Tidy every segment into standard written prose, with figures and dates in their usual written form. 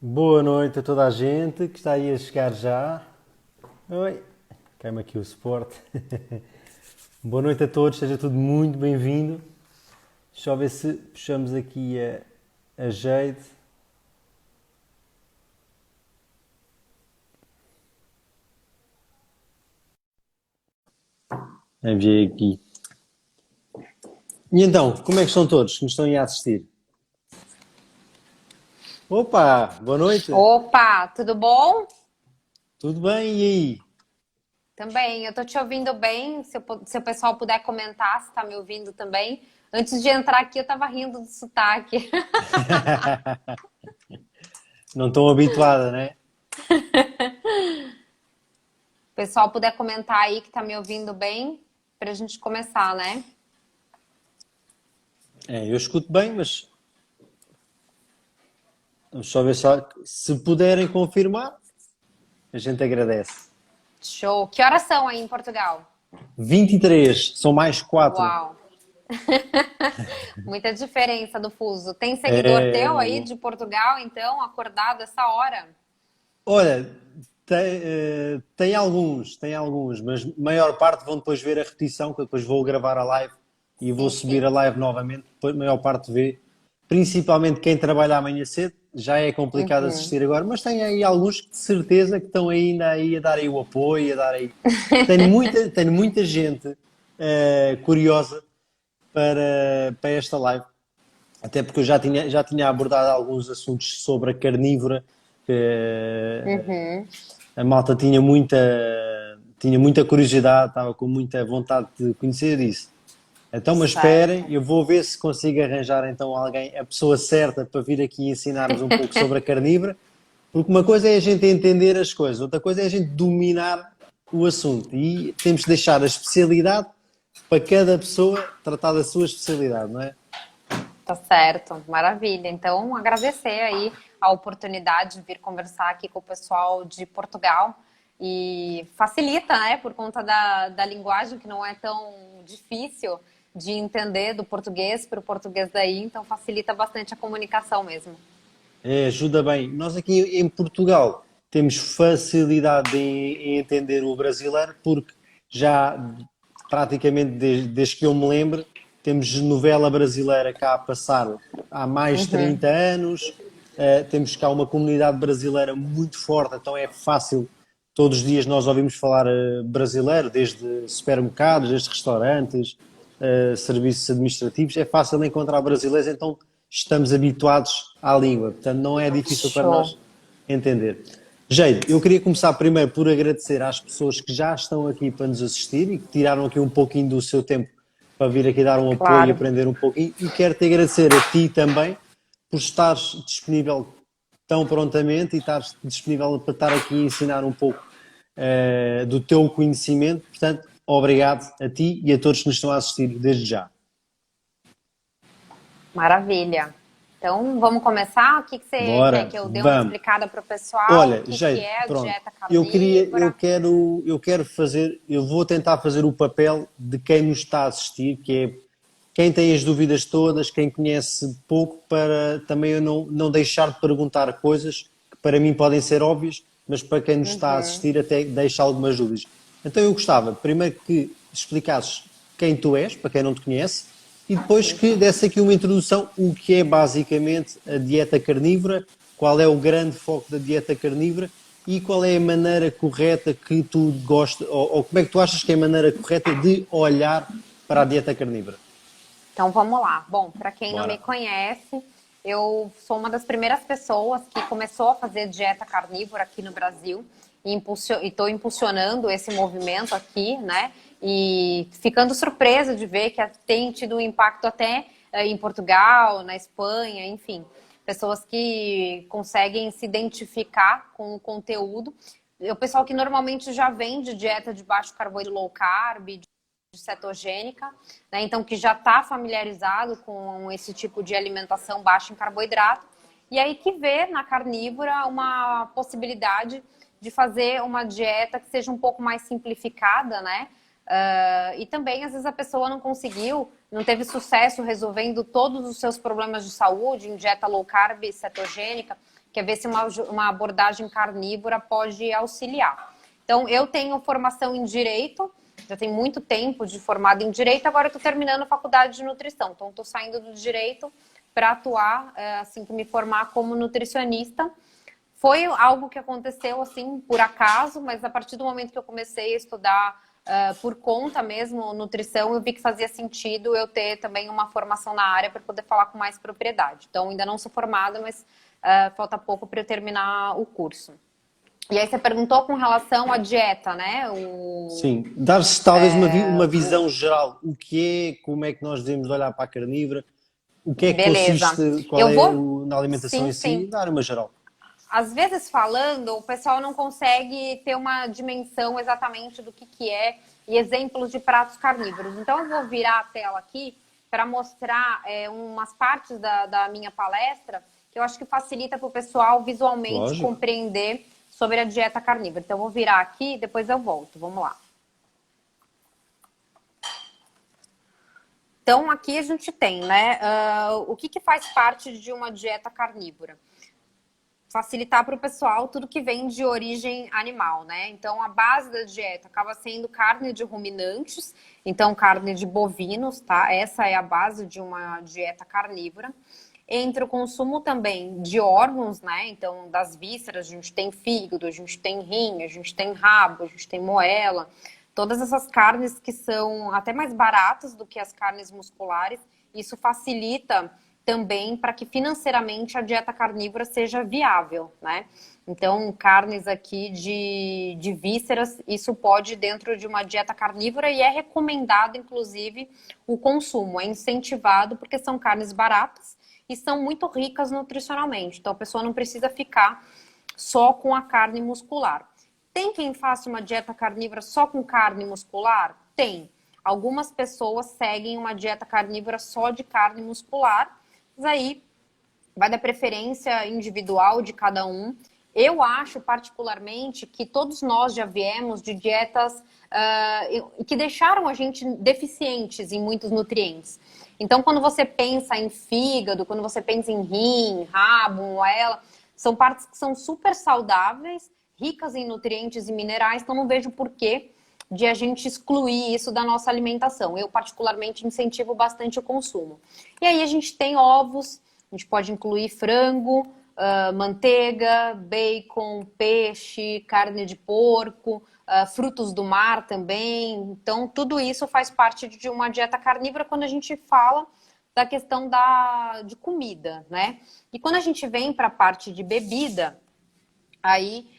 Boa noite a toda a gente que está aí a chegar já. Oi, cai-me aqui o suporte. Boa noite a todos, seja tudo muito bem-vindo. Deixa eu ver se puxamos aqui a Jade. Enviei aqui. E então, como é que estão todos que nos estão aí a assistir? Opa, boa noite. Opa, tudo bom? Tudo bem? E aí? Também, eu tô te ouvindo bem. Se o pessoal puder comentar se tá me ouvindo também. Antes de entrar aqui, eu tava rindo do sotaque. Não estão habituada, né? O pessoal puder comentar aí que tá me ouvindo bem, pra gente começar, né? É, eu escuto bem, mas vamos só ver se puderem confirmar, a gente agradece. Show. Que horas são aí em Portugal? 23, são mais 4. Uau. Muita diferença do fuso. Tem seguidor É, teu aí de Portugal, então, acordado essa hora? olha, tem alguns, mas a maior parte vão depois ver a repetição, que eu depois vou gravar a live e vou Sim, subir a sim. live novamente, depois a maior parte vê, principalmente quem trabalha amanhã cedo, já é complicado Uhum. assistir agora, mas tem aí alguns que de certeza que estão ainda aí a dar aí o apoio, a dar aí. Tenho muita gente curiosa para esta live. Até porque eu já tinha abordado alguns assuntos sobre a carnívora, que Uhum. a malta tinha muita curiosidade, estava com muita vontade de conhecer isso. Então, mas esperem, Certo. eu vou ver se consigo arranjar então alguém, a pessoa certa para vir aqui ensinar-nos um pouco sobre a carnívora, porque uma coisa é a gente entender as coisas, outra coisa é a gente dominar o assunto e temos de deixar a especialidade para cada pessoa tratar da sua especialidade, não é? Tá certo, maravilha. Então, agradecer aí a oportunidade de vir conversar aqui com o pessoal de Portugal e facilita, né, por conta da linguagem que não é tão difícil de entender do português para o português daí, então facilita bastante a comunicação mesmo. É, ajuda bem. Nós aqui em Portugal temos facilidade em entender o brasileiro porque já praticamente desde que eu me lembro temos novela brasileira cá a passar há mais de Uhum. 30 anos. Temos cá uma comunidade brasileira muito forte, então é fácil. Todos os dias nós ouvimos falar brasileiro, desde supermercados, desde restaurantes, serviços administrativos. É fácil encontrar brasileiros, então estamos habituados à língua. Portanto, não é difícil para Show. nós entender. Jade, eu queria começar primeiro por agradecer às pessoas que já estão aqui para nos assistir e que tiraram aqui um pouquinho do seu tempo para vir aqui dar um apoio e Claro. aprender um pouquinho. E quero te agradecer a ti também por estares disponível tão prontamente e estares disponível para estar aqui a ensinar um pouco do teu conhecimento. Portanto, obrigado a ti e a todos que nos estão a assistir desde já. Maravilha. Então, vamos começar? O que que você quer Bora, que eu dê uma vamos. explicada para o pessoal? O Olha, que que Jade, é a pronto. dieta Eu queria, eu carnívora? quero, eu quero fazer, eu vou tentar fazer o papel de quem nos está a assistir, que é quem tem as dúvidas todas, quem conhece pouco, para também eu não deixar de perguntar coisas que para mim podem ser óbvias, mas para quem nos está a Uhum. assistir até deixa algumas dúvidas. Então eu gostava, primeiro que explicasses quem tu és, para quem não te conhece, e depois que desse aqui uma introdução, o que é basicamente a dieta carnívora, qual é o grande foco da dieta carnívora e qual é a maneira correta que tu gostas, ou como é que tu achas que é a maneira correta de olhar para a dieta carnívora? Então vamos lá. Bom, para quem não me Bora. conhece, eu sou uma das primeiras pessoas que começou a fazer dieta carnívora aqui no Brasil e estou impulsionando esse movimento aqui, né? E ficando surpresa de ver que tem tido um impacto até em Portugal, na Espanha, enfim. Pessoas que conseguem se identificar com o conteúdo. O pessoal que normalmente já vem de dieta de baixo carboidrato low carb, cetogênica, né? Então que já está familiarizado com esse tipo de alimentação baixa em carboidrato, e aí que vê na carnívora uma possibilidade de fazer uma dieta que seja um pouco mais simplificada, né? E também, às vezes, a pessoa não conseguiu, não teve sucesso resolvendo todos os seus problemas de saúde em dieta low carb, cetogênica, que é ver se uma abordagem carnívora pode auxiliar. Então, eu tenho formação em Direito, já tem muito tempo de formada em Direito, agora eu estou terminando a faculdade de Nutrição. Então, estou saindo do Direito para atuar, assim que me formar, como nutricionista. Foi algo que aconteceu, assim, por acaso, mas a partir do momento que eu comecei a estudar por conta mesmo, nutrição, eu vi que fazia sentido eu ter também uma formação na área para poder falar com mais propriedade. Então, ainda não sou formada, mas falta pouco para eu terminar o curso. E aí você perguntou com relação à dieta, né? Sim, dar-se talvez uma visão geral. O que é, como é que nós devemos olhar para a carnívora, o que é que Beleza. consiste, qual Eu é vou... na alimentação Sim, em si, sim. dar uma geral. Às vezes falando, o pessoal não consegue ter uma dimensão exatamente do que é e exemplos de pratos carnívoros. Então eu vou virar a tela aqui para mostrar umas partes da minha palestra que eu acho que facilita para o pessoal visualmente Lógico. compreender sobre a dieta carnívora. Então eu vou virar aqui e depois eu volto. Vamos lá. Então aqui a gente tem, né, o que faz parte de uma dieta carnívora? Facilitar para o pessoal tudo que vem de origem animal, né? Então, a base da dieta acaba sendo carne de ruminantes, então carne de bovinos, tá? Essa é a base de uma dieta carnívora. Entre o consumo também de órgãos, né? Então, das vísceras, a gente tem fígado, a gente tem rim, a gente tem rabo, a gente tem moela. Todas essas carnes que são até mais baratas do que as carnes musculares, isso facilita também para que financeiramente a dieta carnívora seja viável, né? Então, carnes aqui de vísceras, isso pode dentro de uma dieta carnívora e é recomendado, inclusive, o consumo. É incentivado porque são carnes baratas e são muito ricas nutricionalmente. Então, a pessoa não precisa ficar só com a carne muscular. Tem quem faça uma dieta carnívora só com carne muscular? Tem. Algumas pessoas seguem uma dieta carnívora só de carne muscular, mas aí vai da preferência individual de cada um. Eu acho, particularmente, que todos nós já viemos de dietas que deixaram a gente deficientes em muitos nutrientes. Então, quando você pensa em fígado, quando você pensa em rim, rabo, moela, são partes que são super saudáveis, ricas em nutrientes e minerais, então não vejo porquê de a gente excluir isso da nossa alimentação. Eu, particularmente, incentivo bastante o consumo. E aí a gente tem ovos, a gente pode incluir frango, manteiga, bacon, peixe, carne de porco, frutos do mar também. Então, tudo isso faz parte de uma dieta carnívora quando a gente fala da questão de comida, né? E quando a gente vem para a parte de bebida, aí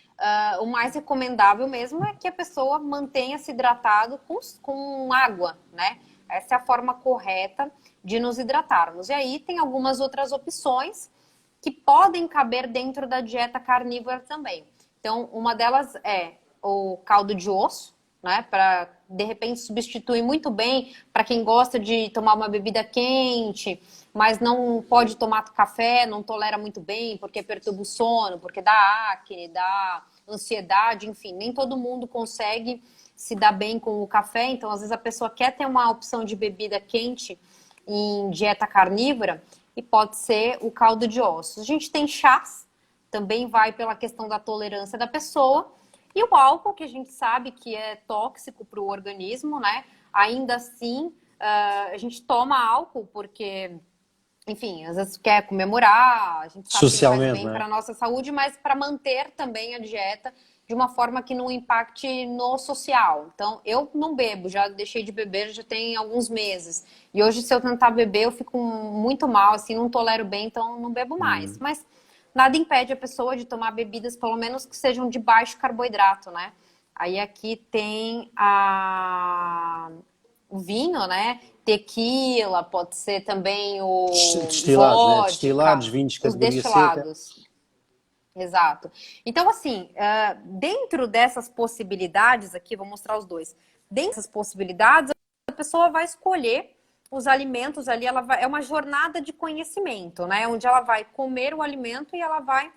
o mais recomendável mesmo é que a pessoa mantenha se hidratado com água, né? Essa é a forma correta de nos hidratarmos. E aí tem algumas outras opções que podem caber dentro da dieta carnívora também. Então, uma delas é o caldo de osso, né? Para, de repente, substituir muito bem para quem gosta de tomar uma bebida quente, mas não pode tomar café, não tolera muito bem, porque perturba o sono, porque dá acne, dá ansiedade, enfim, nem todo mundo consegue se dar bem com o café, então às vezes a pessoa quer ter uma opção de bebida quente em dieta carnívora e pode ser o caldo de ossos. A gente tem chás, também vai pela questão da tolerância da pessoa, e o álcool, que a gente sabe que é tóxico para o organismo, né? Ainda assim, a gente toma álcool porque, enfim, às vezes quer comemorar, a gente sabe que faz Socialmente, bem não é? para a nossa saúde, mas para manter também a dieta de uma forma que não impacte no social. Então, eu não bebo, já deixei de beber já tem alguns meses. E hoje, se eu tentar beber, eu fico muito mal, assim, não tolero bem, então não bebo mais. Mas nada impede a pessoa de tomar bebidas, pelo menos que sejam de baixo carboidrato, né? Aí aqui tem o vinho, né? Tequila, pode ser também o Destilados, né? Destilados, vodka, vinhos, os categoria seca. destilados. Exato. Então, assim, dentro dessas possibilidades aqui, vou mostrar os dois. Dentro dessas possibilidades, a pessoa vai escolher os alimentos ali, é uma jornada de conhecimento, né? Onde ela vai comer o alimento e ela vai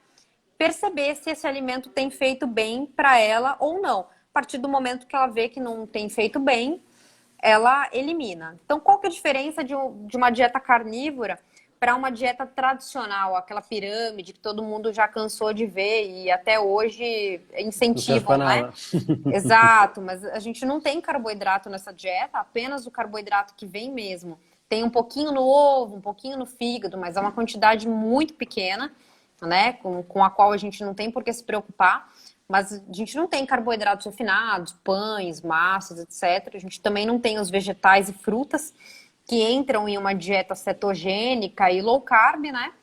perceber se esse alimento tem feito bem para ela ou não. A partir do momento que ela vê que não tem feito bem, ela elimina. Então, qual que é a diferença de uma dieta carnívora para uma dieta tradicional, aquela pirâmide que todo mundo já cansou de ver e até hoje Não serve para incentivam, né? nada. Exato, mas a gente não tem carboidrato nessa dieta, apenas o carboidrato que vem mesmo. Tem um pouquinho no ovo, um pouquinho no fígado, mas é uma quantidade muito pequena, né? Com a qual a gente não tem por que se preocupar. Mas a gente não tem carboidratos refinados, pães, massas, etc. A gente também não tem os vegetais e frutas que entram em uma dieta cetogênica e low carb, né?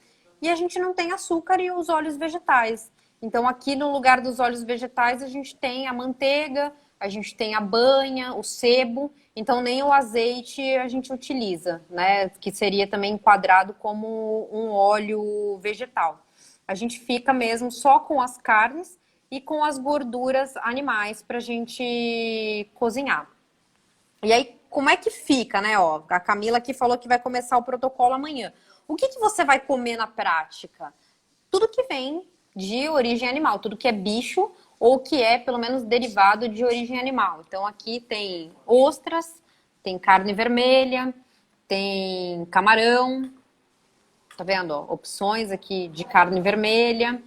E a gente não tem açúcar e os óleos vegetais. Então, aqui no lugar dos óleos vegetais, a gente tem a manteiga, a gente tem a banha, o sebo. Então, nem o azeite a gente utiliza, né? Que seria também enquadrado como um óleo vegetal. A gente fica mesmo só com as carnes e com as gorduras animais para a gente cozinhar. E aí, como é que fica, né? Ó, a Camila aqui falou que vai começar o protocolo amanhã. O que que você vai comer na prática? Tudo que vem de origem animal, tudo que é bicho ou que é, pelo menos, derivado de origem animal. Então, aqui tem ostras, tem carne vermelha, tem camarão, tá vendo? Ó, opções aqui de carne vermelha,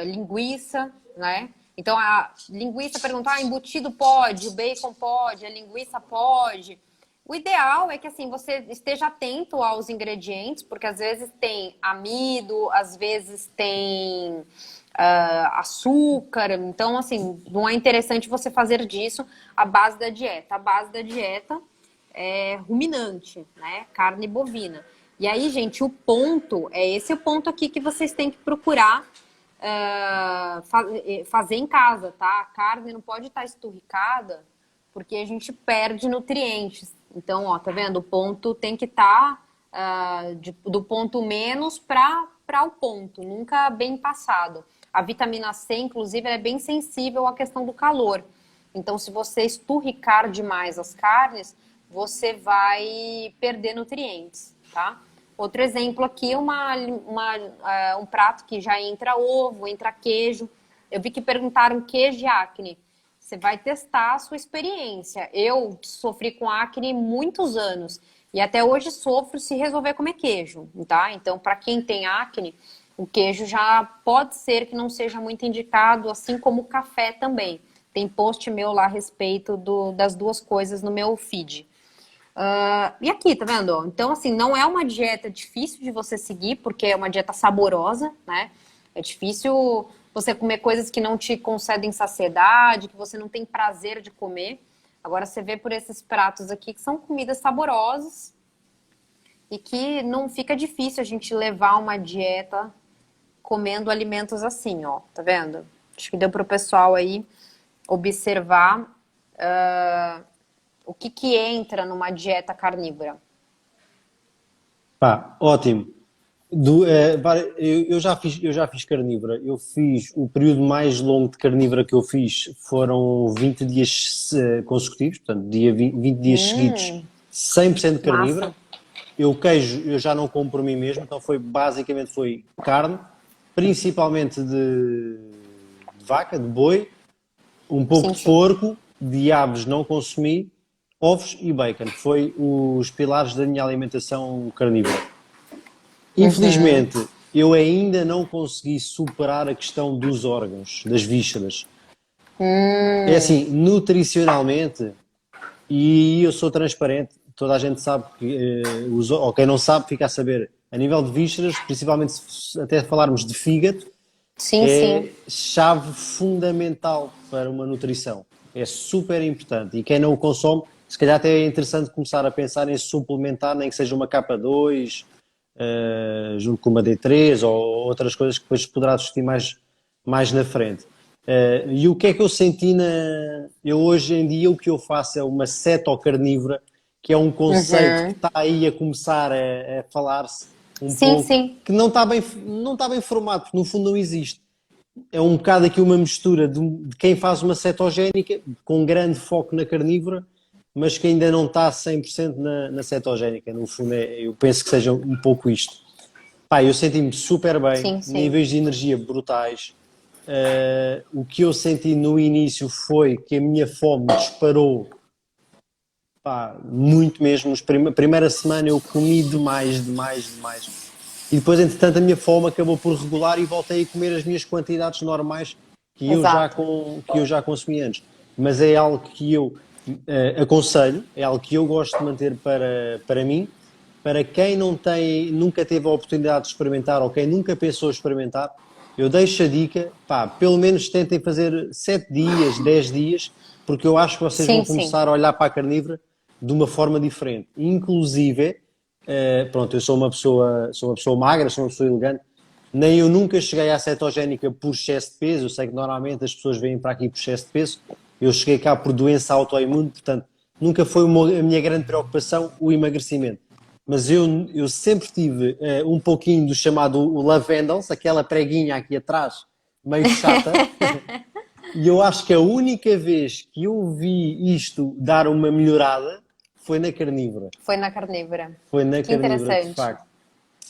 linguiça, né? Então, a linguiça perguntou, embutido pode, o bacon pode, a linguiça pode. O ideal é que, assim, você esteja atento aos ingredientes, porque às vezes tem amido, às vezes tem açúcar. Então, assim, não é interessante você fazer disso a base da dieta. A base da dieta é ruminante, né? Carne bovina. E aí, gente, o ponto, esse é o ponto aqui que vocês têm que procurar fazer em casa, tá? A carne não pode estar esturricada, porque a gente perde nutrientes. Então, ó, tá vendo? O ponto tem que estar do ponto menos para o ponto, nunca bem passado. A vitamina C, inclusive, é bem sensível à questão do calor. Então, se você esturricar demais as carnes, você vai perder nutrientes, tá? Outro exemplo aqui, um prato que já entra ovo, entra queijo. Eu vi que perguntaram queijo e acne. Você vai testar a sua experiência. Eu sofri com acne muitos anos e até hoje sofro se resolver comer queijo, tá? Então, para quem tem acne, o queijo já pode ser que não seja muito indicado, assim como o café também. Tem post meu lá a respeito das duas coisas no meu feed. E aqui, tá vendo? Então, assim, não é uma dieta difícil de você seguir, porque é uma dieta saborosa, né? É difícil você comer coisas que não te concedem saciedade, que você não tem prazer de comer. Agora, você vê por esses pratos aqui que são comidas saborosas e que não fica difícil a gente levar uma dieta comendo alimentos assim, ó. Tá vendo? Acho que deu pro pessoal aí observar o que entra numa dieta carnívora. Pá, ótimo. Eu já fiz carnívora. Eu fiz o período mais longo de carnívora que eu fiz foram 20 dias consecutivos, portanto, 20 dias seguidos, 100% de carnívora. Massa. O queijo eu já não como por mim mesmo, então basicamente foi carne, principalmente de vaca, de boi, um pouco Sim, de sim. porco, de aves não consumi, ovos e bacon. Foi os pilares da minha alimentação carnívora. Infelizmente, eu ainda não consegui superar a questão dos órgãos, das vísceras. É assim, nutricionalmente, e eu sou transparente, toda a gente sabe que, ou quem não sabe, fica a saber, a nível de vísceras, principalmente se até falarmos de fígado, Sim, é sim. chave fundamental para uma nutrição. É super importante. E quem não o consome, se calhar até é interessante começar a pensar em suplementar, nem que seja uma K2, junto com uma D3 ou outras coisas que depois poderá discutir mais na frente. E o que é que eu senti Eu hoje em dia o que eu faço é uma cetocarnívora, que é um conceito que Uhum. está aí a começar a falar-se um Sim, pouco, sim. que não está bem formado, porque no fundo não existe. É um bocado aqui uma mistura de quem faz uma cetogénica, com um grande foco na carnívora, mas que ainda não está 100% na cetogénica. No fundo, eu penso que seja um pouco isto. Pá, eu senti-me super bem, Sim, sim. níveis de energia brutais. O que eu senti no início foi que a minha fome disparou pá, muito mesmo. A primeira semana eu comi demais, demais, demais. E depois, entretanto, a minha fome acabou por regular e voltei a comer as minhas quantidades normais Exato. que eu já consumi antes. Mas é algo que eu aconselho, é algo que eu gosto de manter para mim. Para quem não tem, nunca teve a oportunidade de experimentar ou quem nunca pensou experimentar, eu deixo a dica, pá, pelo menos tentem fazer 7 dias, 10 dias, porque eu acho que vocês vão Sim, sim. começar a olhar para a carnívora de uma forma diferente. Inclusive, pronto, eu sou uma pessoa magra, sou uma pessoa elegante, nem eu nunca cheguei à cetogénica por excesso de peso, eu sei que normalmente as pessoas vêm para aqui por excesso de peso, eu cheguei cá por doença autoimune, portanto, nunca foi a minha grande preocupação o emagrecimento. Mas eu sempre tive um pouquinho do chamado o love handles, aquela preguinha aqui atrás, meio chata, e eu acho que a única vez que eu vi isto dar uma melhorada foi na carnívora. Foi na carnívora. Foi na Que carnívora, de interessante. facto.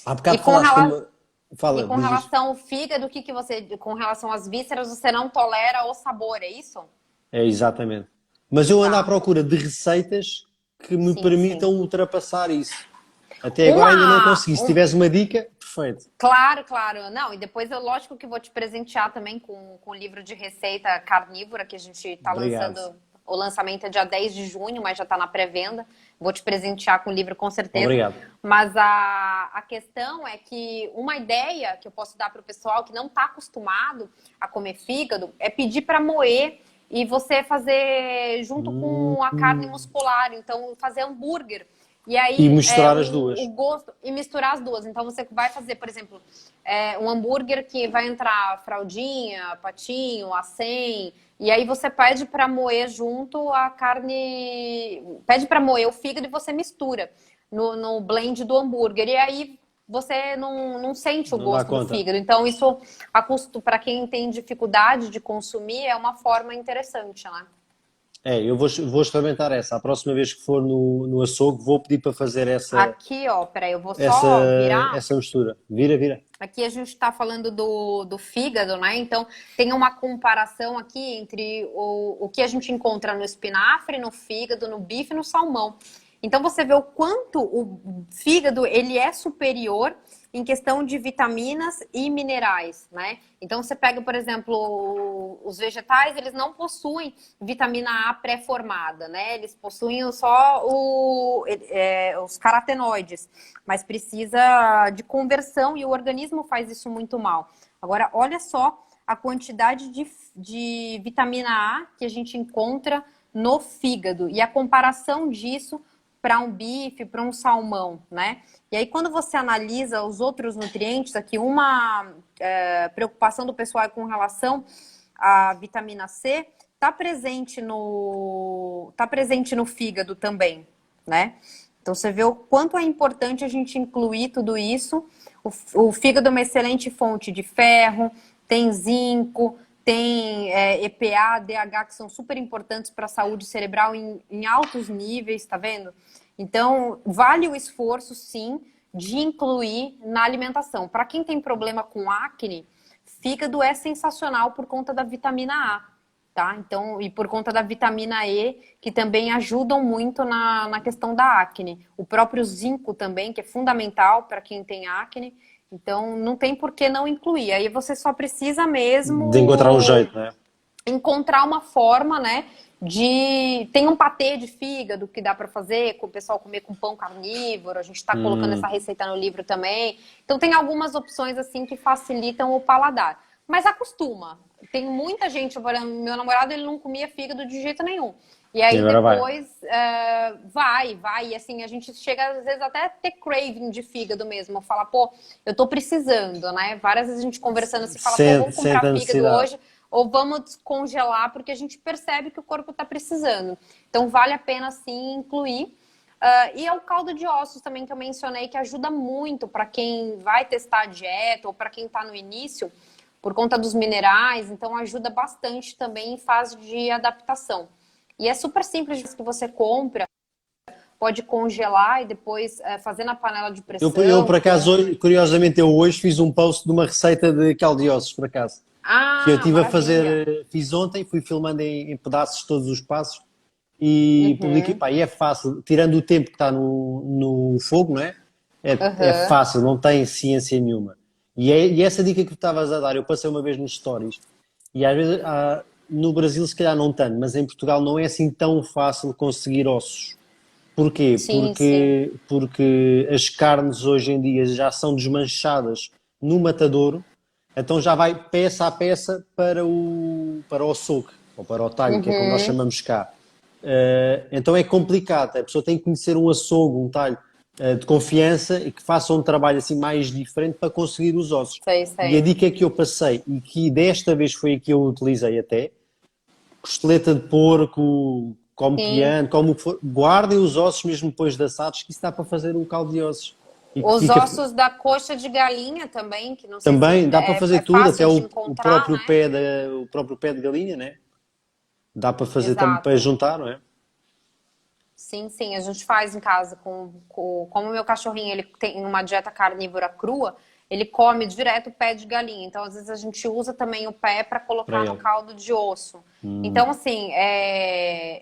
Há E bocado com, falaste rela... uma... e Fala, com diz isto. relação ao fígado, o que que você, com relação às vísceras, você não tolera o sabor, é isso? É, exatamente. Mas eu ando à Tá. procura de receitas que me Sim, sim. permitam ultrapassar isso. Até agora ainda não Uma, consegui. Se tivesse uma dica, perfeito. Claro, claro. Não, e depois eu, lógico que vou te presentear também com o livro de receita carnívora que a gente está Obrigado. lançando. O lançamento é dia 10 de junho, mas já está na pré-venda. Vou te presentear com o livro com certeza. Obrigado. Mas a questão é que uma ideia que eu posso dar para o pessoal que não está acostumado a comer fígado é pedir para moer e você fazer junto com a carne muscular. Então, fazer hambúrguer. E E aí, misturar as duas. o gosto e misturar as duas. Então, você vai fazer, por exemplo, um hambúrguer que vai entrar fraldinha, patinho, acém. E aí, você pede para moer junto a carne. Pede para moer o fígado e você mistura no blend do hambúrguer. E aí, você não sente o Não dá gosto do conta. fígado. Então, isso, para quem tem dificuldade de consumir, é uma forma interessante, né? É, eu vou experimentar essa. A próxima vez que for no açougue, vou pedir para fazer Aqui, ó, peraí, eu vou essa, só virar. essa mistura. Vira, vira. Aqui a gente está falando do fígado, né? Então, tem uma comparação aqui entre o que a gente encontra no espinafre, no fígado, no bife e no salmão. Então, você vê o quanto o fígado ele é superior em questão de vitaminas e minerais, né? Então, você pega, por exemplo, os vegetais, eles não possuem vitamina A pré-formada, né? Eles possuem só os carotenoides, mas precisa de conversão e o organismo faz isso muito mal. Agora, olha só a quantidade de vitamina A que a gente encontra no fígado e a comparação disso para um bife, para um salmão, né? E aí, quando você analisa os outros nutrientes, aqui uma preocupação do pessoal é com relação à vitamina C, está presente no fígado também, né? Então, você vê o quanto é importante a gente incluir tudo isso. O fígado é uma excelente fonte de ferro, tem zinco, tem EPA, DH, que são super importantes para a saúde cerebral em altos níveis, tá vendo? Então, vale o esforço, sim, de incluir na alimentação. Para quem tem problema com acne, fígado é sensacional por conta da vitamina A, tá? Então, e por conta da vitamina E, que também ajudam muito na questão da acne. O próprio zinco também, que é fundamental para quem tem acne. Então, não tem por que não incluir. Aí você só precisa De encontrar um mesmo jeito, né? encontrar uma forma, né, tem um patê de fígado que dá para fazer, com o pessoal comer com pão carnívoro, a gente está colocando essa receita no livro também. Então tem algumas opções assim que facilitam o paladar. Mas acostuma. Tem muita gente, meu namorado, ele não comia fígado de jeito nenhum. E aí agora vai. depois vai. E assim, a gente chega às vezes até a ter craving de fígado mesmo. Fala, pô, eu tô precisando, né? Várias vezes a gente conversando assim, fala, pô, vamos Sente comprar a fígado necessidade. hoje ou vamos descongelar, porque a gente percebe que o corpo está precisando. Então, vale a pena, sim, incluir. E é o caldo de ossos também que eu mencionei, que ajuda muito para quem vai testar a dieta ou para quem está no início, por conta dos minerais. Então, ajuda bastante também em fase de adaptação. E é super simples que você compra, pode congelar e depois fazer na panela de pressão. Eu por acaso, curiosamente, eu hoje fiz um post de uma receita de caldo de ossos, por acaso. Que eu estive a Maravilha. fazer, fiz ontem, fui filmando em pedaços todos os passos e publiquei, Uhum. pá, e é fácil, tirando o tempo que está no fogo, não é? É Uhum. fácil, não tem ciência nenhuma. E essa dica que tu estavas a dar, eu passei uma vez nos stories, e às vezes no Brasil se calhar não tanto, mas em Portugal não é assim tão fácil conseguir ossos. Porquê? Sim, sim. Porque as carnes hoje em dia já são desmanchadas no matadouro, então já vai peça a peça para o açougue, ou para o talho, que é como nós Uhum. chamamos cá. Então é complicado, a pessoa tem que conhecer um açougue, um talho de confiança e que faça um trabalho assim mais diferente para conseguir os ossos. Sei, E a sei. dica que eu passei, e que desta vez foi a que eu utilizei até, costeleta de porco, como Sim. piano, como o que for, guardem os ossos mesmo depois de assados, que isso dá para fazer um caldo de ossos. E que Os fica ossos da coxa de galinha também, que não sei se também, dá para fazer é tudo, até fácil de o encontrar, próprio né? pé de galinha, né? Dá para fazer também para Exato. juntar, não é? Sim, sim, a gente faz em casa como o meu cachorrinho ele tem uma dieta carnívora crua, ele come direto o pé de galinha. Então, às vezes a gente usa também o pé para Para colocar no ele. caldo de osso. Então, assim,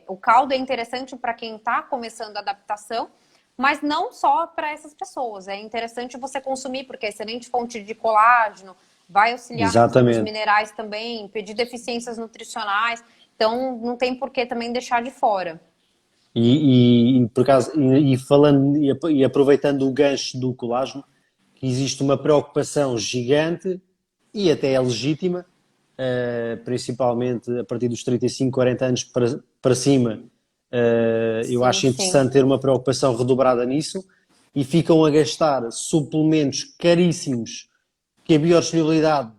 o caldo é interessante para quem está começando a adaptação, mas não só para essas pessoas. É interessante você consumir porque é excelente fonte de colágeno, vai auxiliar na questão dos Exatamente. minerais também, impedir deficiências nutricionais. Então, não tem por que também deixar de fora. E por acaso, e falando e aproveitando o gancho do colágeno, que existe uma preocupação gigante e até é legítima, principalmente a partir dos 35, 40 anos para cima, eu Sim, acho sim. interessante ter uma preocupação redobrada nisso e ficam a gastar suplementos caríssimos que a biodisponibilidade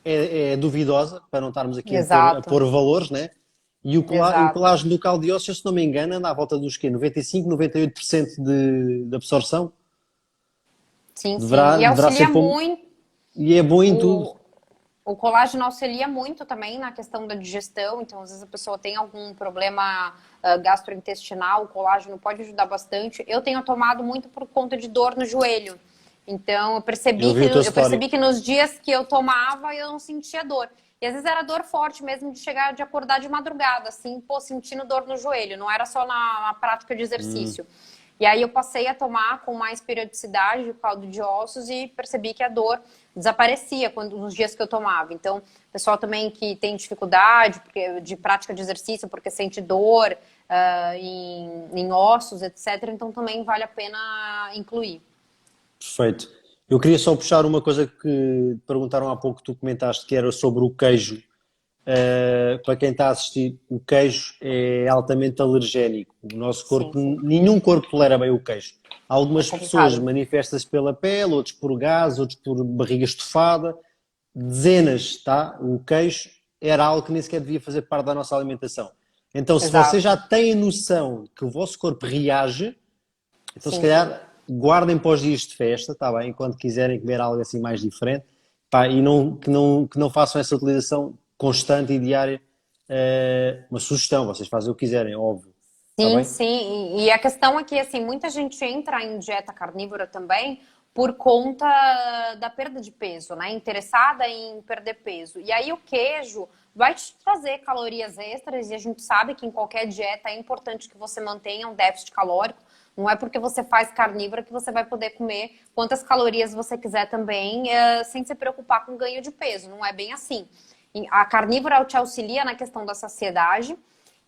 é duvidosa, para não estarmos aqui a Exato, pôr valores, né? E o exato. colágeno do caldo de ossos, se não me engano, anda à volta dos quê? 95, 98% de absorção. Sim, sim. E Deverá ser auxilia bom, muito, e é bom em tudo. o, o colágeno auxilia muito também na questão da digestão. Então, às vezes a pessoa tem algum problema gastrointestinal, o colágeno pode ajudar bastante. Eu tenho tomado muito por conta de dor no joelho. Então, Eu vi o teu eu story. percebi que nos dias que eu tomava, eu não sentia dor. E às vezes era dor forte mesmo de chegar, de acordar de madrugada, assim, pô, sentindo dor no joelho. Não era só na prática de exercício. E aí eu passei a tomar com mais periodicidade o caldo de ossos e percebi que a dor desaparecia nos dias que eu tomava. Então, pessoal também que tem dificuldade de prática de exercício porque sente dor em ossos, etc. Então, também vale a pena incluir. Perfeito. Eu queria só puxar uma coisa que perguntaram há pouco, que tu comentaste, que era sobre o queijo. Para quem está a assistir, o queijo é altamente alergénico. O nosso Sim, corpo, sim. nenhum corpo tolera bem o queijo. É Algumas pessoas complicado. manifestam-se pela pele, outros por gás, outros por barriga estufada. Dezenas, tá? O queijo era algo que nem sequer devia fazer parte da nossa alimentação. Então, se vocês já Exato. têm noção que o vosso corpo reage, então se Sim, sim. calhar guardem para os dias de festa, está bem? Quando quiserem comer algo assim mais diferente, pá, e que não façam essa utilização constante e diária. Uma sugestão, vocês fazem o que quiserem, óbvio. Está Sim, bem? sim. E a questão é que, assim, muita gente entra em dieta carnívora também por conta da perda de peso, né? Interessada em perder peso. E aí o queijo vai te trazer calorias extras e a gente sabe que em qualquer dieta é importante que você mantenha um déficit calórico. Não é porque você faz carnívora que você vai poder comer quantas calorias você quiser também, sem se preocupar com ganho de peso. Não é bem assim. A carnívora te auxilia na questão da saciedade.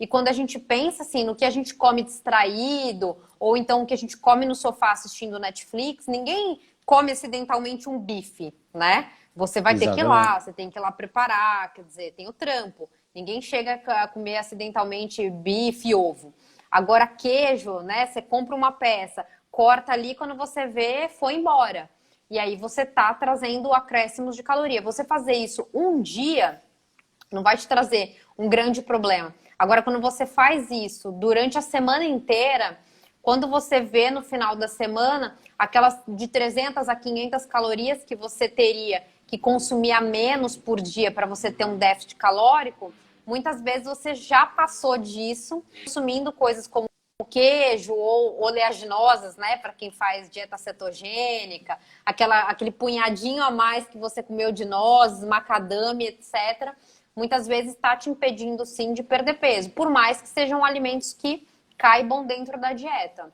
E quando a gente pensa assim no que a gente come distraído, ou então o que a gente come no sofá assistindo Netflix, ninguém come acidentalmente um bife, né? Você vai ter que ir Exatamente. lá, você tem que ir lá preparar, quer dizer, tem o trampo. Ninguém chega a comer acidentalmente bife e ovo. Agora, queijo, né? Você compra uma peça, corta ali, quando você vê, foi embora. E aí você tá trazendo acréscimos de caloria. Você fazer isso um dia não vai te trazer um grande problema. Agora, quando você faz isso durante a semana inteira, quando você vê no final da semana aquelas de 300 a 500 calorias que você teria que consumir a menos por dia para você ter um déficit calórico, muitas vezes você já passou disso, consumindo coisas como queijo ou oleaginosas, né, para quem faz dieta cetogênica, aquele punhadinho a mais que você comeu de nozes, macadâmia, etc. muitas vezes está te impedindo sim de perder peso, por mais que sejam alimentos que caibam dentro da dieta.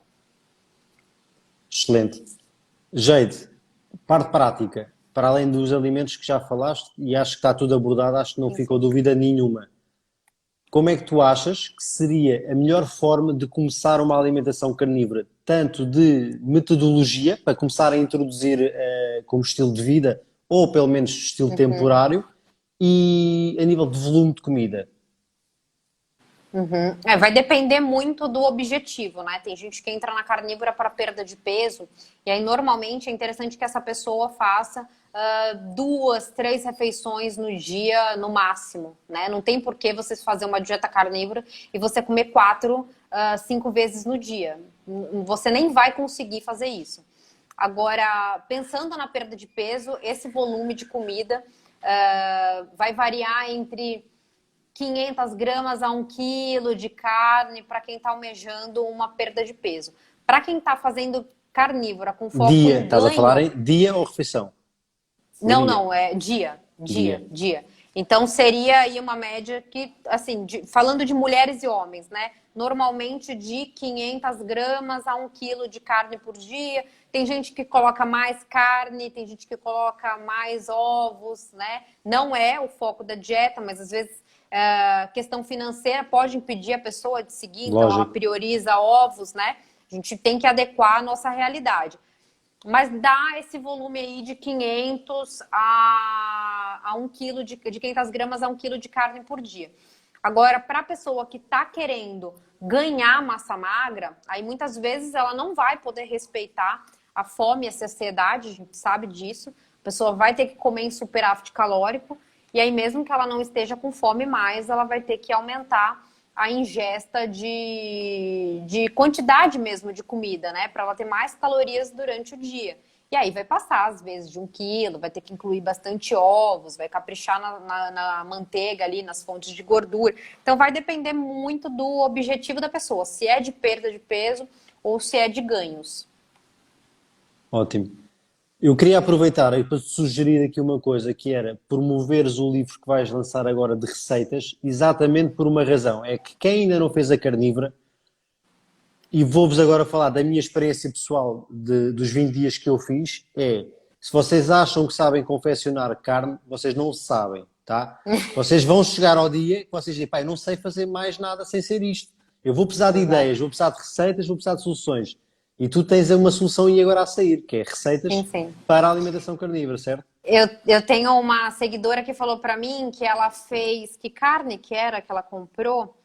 Excelente. Jade, parte prática. Para além dos alimentos que já falaste, e acho que está tudo abordado, acho que não Sim, ficou sim. dúvida nenhuma. Como é que tu achas que seria a melhor forma de começar uma alimentação carnívora? Tanto de metodologia, para começar a introduzir como estilo de vida, ou pelo menos estilo Uhum. temporário, e a nível de volume de comida. Uhum. É, vai depender muito do objetivo, né? Tem gente que entra na carnívora para perda de peso, e aí normalmente é interessante que essa pessoa faça 2, 3 refeições no dia no máximo, né? Não tem por que você fazer uma dieta carnívora e você comer 4, 5 vezes no dia. Você nem vai conseguir fazer isso. Agora, pensando na perda de peso, esse volume de comida vai variar entre 500 gramas a 1 quilo de carne para quem está almejando uma perda de peso. Para quem está fazendo carnívora com foco Dia, em estás a falar ganho, em dia ou refeição? O não, dia. não, é dia, Dia. dia, dia. Então seria aí uma média que, assim, falando de mulheres e homens, né? Normalmente de 500 gramas a 1 quilo de carne por dia. Tem gente que coloca mais carne, tem gente que coloca mais ovos, né? Não é o foco da dieta, mas às vezes questão financeira pode impedir a pessoa de seguir, então ela Lógico. prioriza ovos, né? A gente tem que adequar a nossa realidade. Mas dá esse volume aí de 500 a 1 quilo, de 500 gramas a 1 quilo de carne por dia. Agora, para a pessoa que está querendo ganhar massa magra, aí muitas vezes ela não vai poder respeitar a fome e a saciedade, a gente sabe disso. A pessoa vai ter que comer em superávit calórico, e aí mesmo que ela não esteja com fome mais, ela vai ter que aumentar a ingesta de quantidade mesmo de comida, né? Para ela ter mais calorias durante o dia. E aí vai passar, às vezes, de 1 quilo, vai ter que incluir bastante ovos, vai caprichar na manteiga ali, nas fontes de gordura. Então vai depender muito do objetivo da pessoa, se é de perda de peso ou se é de ganhos. Ótimo. Eu queria aproveitar aí para te sugerir aqui uma coisa, que era promoveres o livro que vais lançar agora de receitas, exatamente por uma razão. É que quem ainda não fez a carnívora, e vou-vos agora falar da minha experiência pessoal dos 20 dias que eu fiz, é, se vocês acham que sabem confeccionar carne, vocês não sabem, tá? Vocês vão chegar ao dia que vocês dizem, pá, eu não sei fazer mais nada sem ser isto. Eu vou precisar de ideias, Exato. vou precisar de receitas, vou precisar de soluções. E tu tens uma solução e agora a sair, que é Sim, receitas sim. para a alimentação carnívora, certo? Eu tenho uma seguidora que falou para mim que ela fez, que carne que era que ela comprou?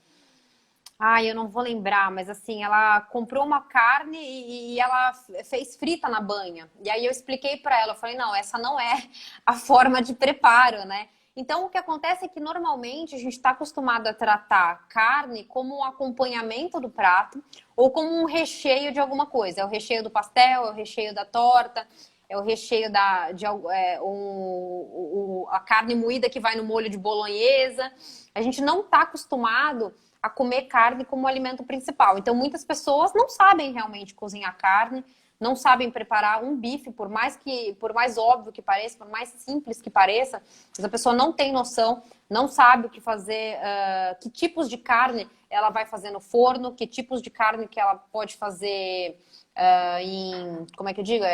Ai, eu não vou lembrar, mas assim, ela comprou uma carne e ela fez frita na banha. E aí eu expliquei para ela, eu falei, não, essa não é a forma de preparo, né? Então, o que acontece é que normalmente a gente está acostumado a tratar carne como um acompanhamento do prato ou como um recheio de alguma coisa. É o recheio do pastel, é o recheio da torta, é o recheio a carne moída que vai no molho de bolonhesa. A gente não está acostumado a comer carne como alimento principal. Então, muitas pessoas não sabem realmente cozinhar carne, não sabem preparar um bife, por mais óbvio que pareça, por mais simples que pareça, mas a pessoa não tem noção, não sabe o que fazer, que tipos de carne ela vai fazer no forno, que tipos de carne que ela pode fazer como é que eu digo?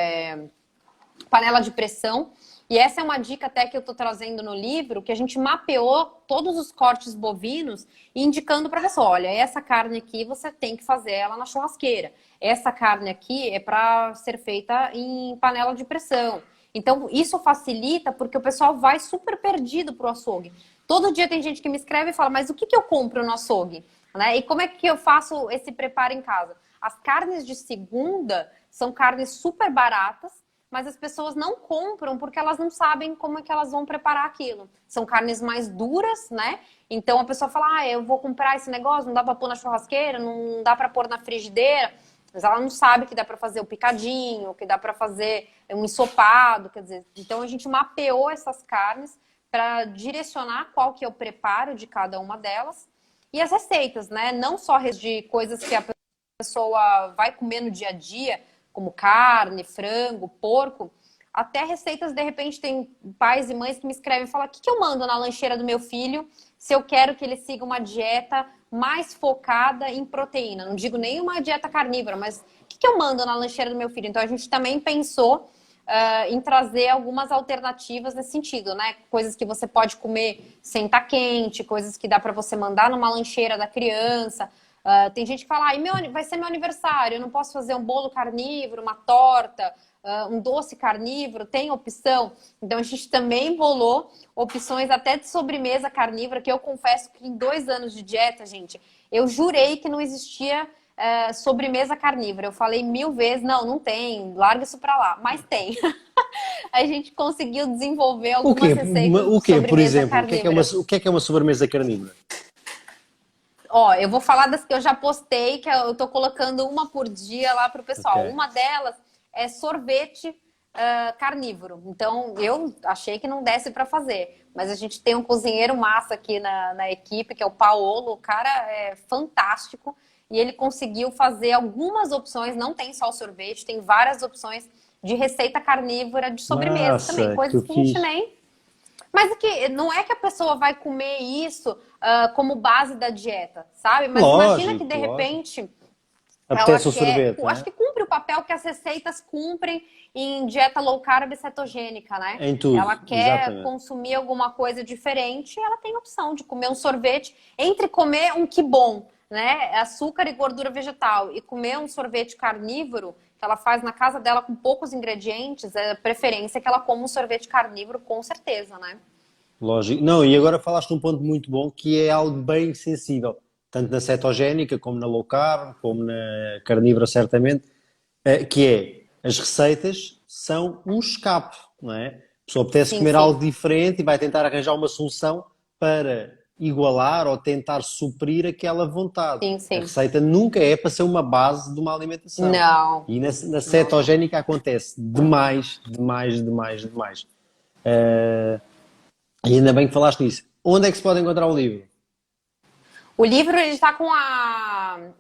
Panela de pressão. E essa é uma dica até que eu estou trazendo no livro, que a gente mapeou todos os cortes bovinos e indicando para a pessoa, olha, essa carne aqui você tem que fazer ela na churrasqueira. Essa carne aqui é para ser feita em panela de pressão. Então, isso facilita porque o pessoal vai super perdido pro açougue. Todo dia tem gente que me escreve e fala, mas o que eu compro no açougue? Né? E como é que eu faço esse preparo em casa? As carnes de segunda são carnes super baratas, mas as pessoas não compram porque elas não sabem como é que elas vão preparar aquilo. São carnes mais duras, né? Então a pessoa fala, eu vou comprar esse negócio, não dá para pôr na churrasqueira, não dá para pôr na frigideira, mas ela não sabe que dá para fazer o picadinho, que dá para fazer um ensopado, quer dizer, então a gente mapeou essas carnes para direcionar qual que é o preparo de cada uma delas e as receitas, né? Não só de coisas que a pessoa vai comer no dia a dia, como carne, frango, porco, até receitas, de repente, tem pais e mães que me escrevem e falam: o que eu mando na lancheira do meu filho se eu quero que ele siga uma dieta mais focada em proteína? Não digo nem uma dieta carnívora, mas o que eu mando na lancheira do meu filho? Então, a gente também pensou em trazer algumas alternativas nesse sentido, né? Coisas que você pode comer sem estar quente, coisas que dá para você mandar numa lancheira da criança. Tem gente que fala: vai ser meu aniversário, eu não posso fazer um bolo carnívoro, uma torta, um doce carnívoro, tem opção. Então a gente também bolou opções até de sobremesa carnívora, que eu confesso que em 2 anos de dieta, gente, eu jurei que não existia sobremesa carnívora. Eu falei 1000 vezes: não tem, larga isso pra lá. Mas tem. A gente conseguiu desenvolver O quê? algumas receitas O de quê, por sobremesa exemplo? carnívora. O que é uma sobremesa carnívora? Ó, eu vou falar das que eu já postei, que eu tô colocando uma por dia lá pro Ok. pessoal. Uma delas é sorvete carnívoro. Então, eu achei que não desse para fazer. Mas a gente tem um cozinheiro massa aqui na equipe, que é o Paolo. O cara é fantástico. E ele conseguiu fazer algumas opções. Não tem só o sorvete, tem várias opções de receita carnívora de sobremesa também. Massa, que Coisas que a gente fixe. nem... Mas não é que a pessoa vai comer isso como base da dieta, sabe? Mas imagina que, de Lógico, lógico. repente, ela Apetece um quer, sorvete, não acho é? que cumpre o papel que as receitas cumprem em dieta low carb e cetogênica, né? Em tudo, Ela quer exatamente. consumir alguma coisa diferente, ela tem a opção de comer um sorvete, entre comer um bom, né? Açúcar e gordura vegetal, e comer um sorvete carnívoro, que ela faz na casa dela com poucos ingredientes, é a preferência que ela coma um sorvete carnívoro, com certeza, né? Lógico. Não, e agora falaste um ponto muito bom que é algo bem sensível, tanto na cetogénica como na low carb, como na carnívora, certamente, que é as receitas são um escape, não é? A pessoa apetece Sim, comer sim. algo diferente e vai tentar arranjar uma solução para igualar ou tentar suprir aquela vontade. Sim, A sim. receita nunca é para ser uma base de uma alimentação. Não, E na não, não. cetogénica acontece demais, demais, demais, demais. E ainda bem que falaste nisso. Onde é que se pode encontrar o livro? O livro, ele tá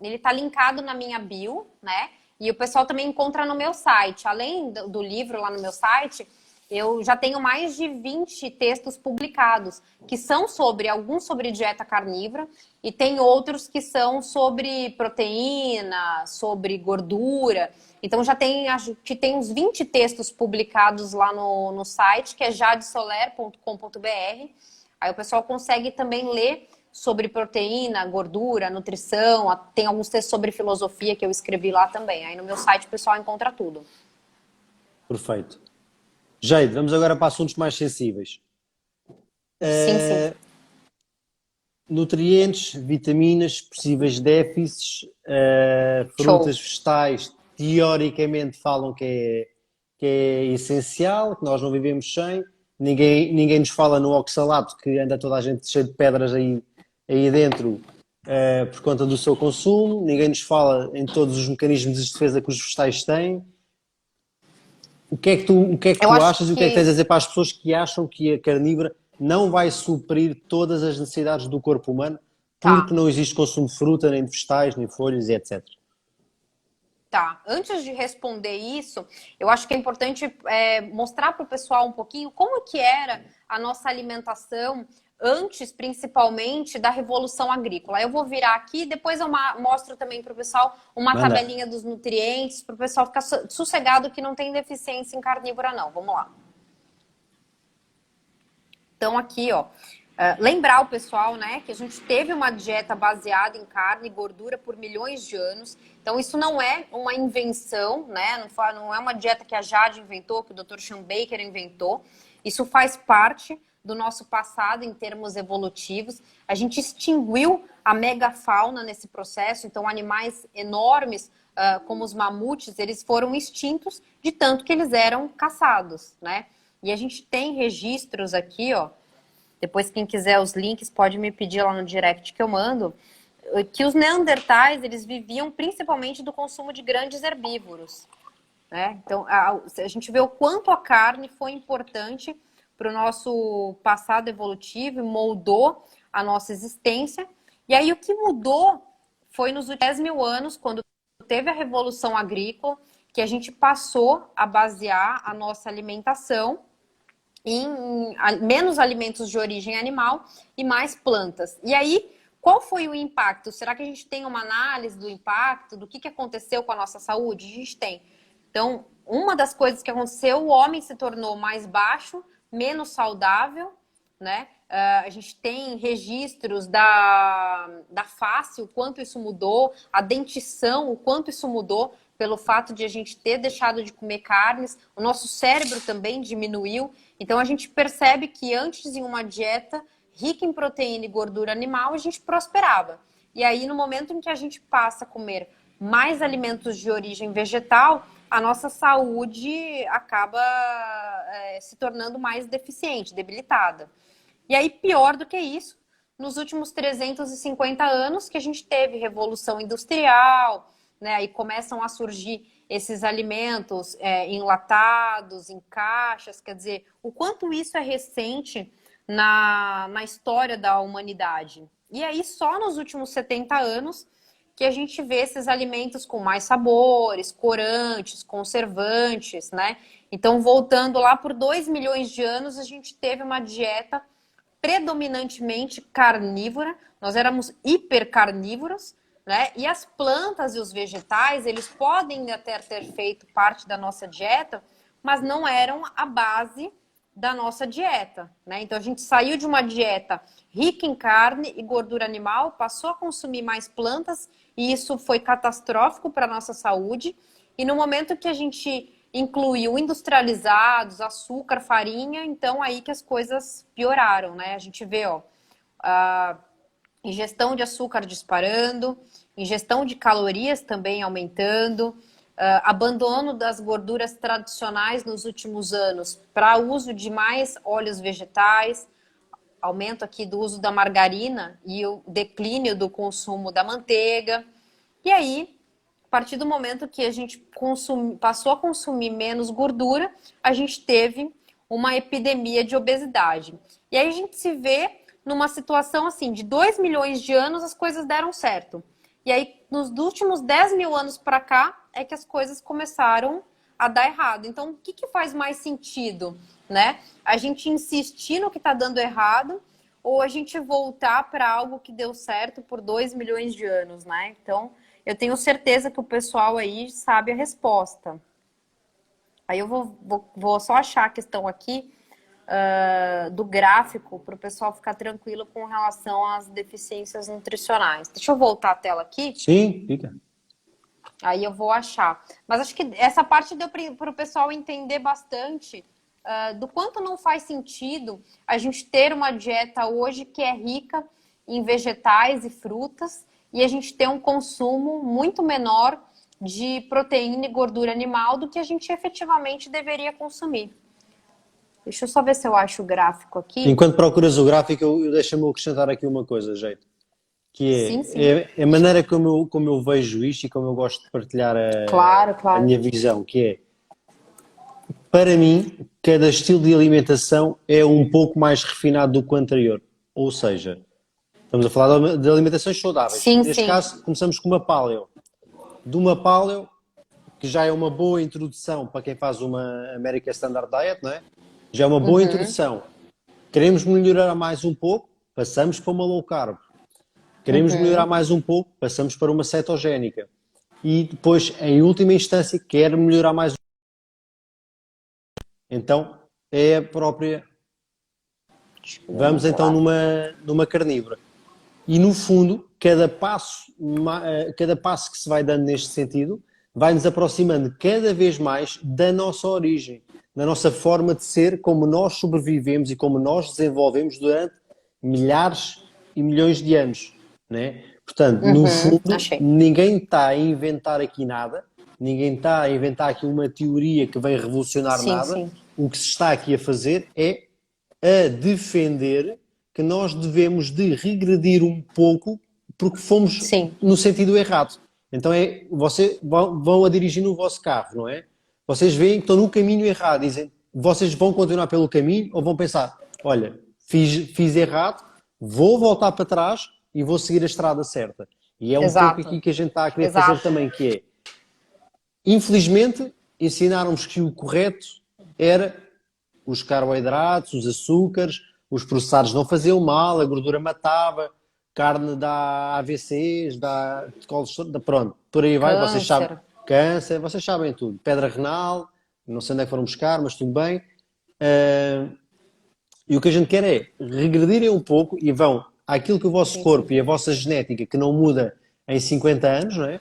ele tá linkado na minha bio, né? E o pessoal também encontra no meu site. Além do livro lá no meu site, eu já tenho mais de 20 textos publicados, que são alguns sobre dieta carnívora, e tem outros que são sobre proteína, sobre gordura. Então acho que tem uns 20 textos publicados lá no site, que é jadesoler.com.br. Aí o pessoal consegue também ler sobre proteína, gordura, nutrição. Tem alguns textos sobre filosofia que eu escrevi lá também. Aí no meu site o pessoal encontra tudo. Perfeito. Jade, vamos agora para assuntos mais sensíveis. Sim, sim. Nutrientes, vitaminas, possíveis déficits, frutas, Show. vegetais, teoricamente falam que é essencial, que nós não vivemos sem. Ninguém nos fala no oxalato, que anda toda a gente cheio de pedras aí dentro, por conta do seu consumo. Ninguém nos fala em todos os mecanismos de defesa que os vegetais têm. O que é que Eu tu acho achas e o que é que tens a que dizer para as pessoas que acham que a carnívora não vai suprir todas as necessidades do corpo humano porque tá. não existe consumo de fruta, nem de vegetais, nem folhas e etc. Tá, antes de responder isso, eu acho que é importante mostrar para o pessoal um pouquinho como que era a nossa alimentação antes, principalmente, da Revolução Agrícola. Eu vou virar aqui, depois eu mostro também para o pessoal uma Manda. tabelinha dos nutrientes, para o pessoal ficar sossegado que não tem deficiência em carnívora, não. Vamos lá. Então, aqui, ó, lembrar o pessoal, né, que a gente teve uma dieta baseada em carne e gordura por milhões de anos. Então, isso não é uma invenção, né? Não é uma dieta que a Jade inventou, que o Dr. Sean Baker inventou. Isso faz parte do nosso passado em termos evolutivos. A gente extinguiu a megafauna nesse processo, então animais enormes, como os mamutes, eles foram extintos de tanto que eles eram caçados, né? E a gente tem registros aqui, ó. Depois, quem quiser os links, pode me pedir lá no direct que eu mando. Que os neandertais, eles viviam principalmente do consumo de grandes herbívoros, né? Então, a gente vê o quanto a carne foi importante para o nosso passado evolutivo e moldou a nossa existência. E aí, o que mudou foi nos últimos 10 mil anos, quando teve a Revolução Agrícola, que a gente passou a basear a nossa alimentação em menos alimentos de origem animal e mais plantas. E aí, qual foi o impacto? Será que a gente tem uma análise do impacto, do que aconteceu com a nossa saúde? A gente tem. Então, uma das coisas que aconteceu, o homem se tornou mais baixo, menos saudável, né? A gente tem registros da face, o quanto isso mudou, a dentição, o quanto isso mudou, pelo fato de a gente ter deixado de comer carnes, o nosso cérebro também diminuiu. Então a gente percebe que antes, em uma dieta rica em proteína e gordura animal, a gente prosperava. E aí, no momento em que a gente passa a comer mais alimentos de origem vegetal, a nossa saúde acaba se tornando mais deficiente, debilitada. E aí, pior do que isso, nos últimos 350 anos que a gente teve revolução industrial, né? Aí começam a surgir esses alimentos enlatados, em caixas, quer dizer, o quanto isso é recente na história da humanidade. E aí, só nos últimos 70 anos que a gente vê esses alimentos com mais sabores, corantes, conservantes, né? Então, voltando lá por 2 milhões de anos, a gente teve uma dieta predominantemente carnívora, nós éramos hipercarnívoros, né? E as plantas e os vegetais, eles podem até ter feito parte da nossa dieta, mas não eram a base da nossa dieta, né? Então a gente saiu de uma dieta rica em carne e gordura animal, passou a consumir mais plantas e isso foi catastrófico para a nossa saúde. E no momento que a gente incluiu industrializados, açúcar, farinha, então aí que as coisas pioraram, né? A gente vê, ó, a ingestão de açúcar disparando, ingestão de calorias também aumentando, abandono das gorduras tradicionais nos últimos anos para uso de mais óleos vegetais, aumento aqui do uso da margarina e o declínio do consumo da manteiga. E aí, a partir do momento que a gente passou a consumir menos gordura, a gente teve uma epidemia de obesidade. E aí a gente se vê numa situação assim, de 2 milhões de anos as coisas deram certo. E aí, nos últimos 10 mil anos para cá, é que as coisas começaram a dar errado. Então, o que faz mais sentido, né? A gente insistir no que está dando errado ou a gente voltar para algo que deu certo por 2 milhões de anos, né? Então, eu tenho certeza que o pessoal aí sabe a resposta. Aí eu vou só achar a questão aqui do gráfico para o pessoal ficar tranquilo com relação às deficiências nutricionais. Deixa eu voltar a tela aqui. Sim, fica. Aí eu vou achar. Mas acho que essa parte deu para o pessoal entender bastante do quanto não faz sentido a gente ter uma dieta hoje que é rica em vegetais e frutas e a gente ter um consumo muito menor de proteína e gordura animal do que a gente efetivamente deveria consumir. Deixa eu só ver se eu acho o gráfico aqui. Enquanto procuras o gráfico, deixa-me acrescentar aqui uma coisa, jeito. Que Sim, sim. é a maneira como eu vejo isto e como eu gosto de partilhar Claro. a minha visão, que é, para mim, cada estilo de alimentação é um pouco mais refinado do que o anterior. Ou seja, estamos a falar de alimentações saudáveis. Sim, Neste sim. caso, começamos com uma paleo. De uma paleo, que já é uma boa introdução para quem faz uma American Standard Diet, não é? Já é uma boa introdução. Queremos melhorar mais um pouco, passamos para uma low carb. Queremos melhorar mais um pouco, passamos para uma cetogénica. E depois, em última instância, quer melhorar mais um pouco. Então, é a própria... Vamos então numa carnívora. E no fundo, cada passo que se vai dando neste sentido, vai nos aproximando cada vez mais da nossa origem, da nossa forma de ser, como nós sobrevivemos e como nós desenvolvemos durante milhares e milhões de anos, né? Portanto, no fundo, ninguém está a inventar aqui nada, ninguém está a inventar aqui uma teoria que vai revolucionar nada. Sim. O que se está aqui a fazer é a defender que nós devemos de regredir um pouco porque fomos no sentido errado. Então vocês vão a dirigir no vosso carro, não é? Vocês veem que estão no caminho errado, dizem, vocês vão continuar pelo caminho ou vão pensar, olha, fiz errado, vou voltar para trás e vou seguir a estrada certa. E é um pouco aqui que a gente está a querer fazer também, que é, Infelizmente, ensinaram-nos que o correto era os carboidratos, os açúcares, os processados não faziam mal, a gordura matava, carne dá AVCs, dá colesterol, pronto, por aí vai, vocês sabem, Câncer. câncer, vocês sabem tudo, pedra renal, não sei onde é que foram buscar, mas tudo bem. Ah, e o que a gente quer é regredirem um pouco e vão àquilo que o vosso Sim, sim. corpo e a vossa genética, que não muda em 50 anos, não é?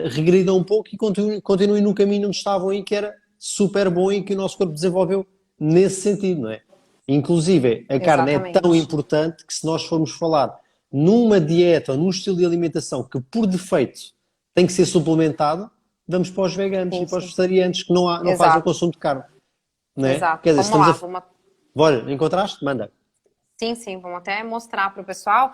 Regridam um pouco e continuem no caminho onde estavam aí, que era super bom e que o nosso corpo desenvolveu nesse sentido, não é? Inclusive, a carne é tão Exatamente. importante que se nós formos falar numa dieta ou num estilo de alimentação que por defeito tem que ser suplementado, vamos para os veganos e Sim, para os sim. vegetarianos que não fazem o Exato. consumo de carne, não é? Exato. Quer dizer, Vamos estamos lá, a... vamos. Olha, encontraste? Manda. Sim, sim, vamos até mostrar para o pessoal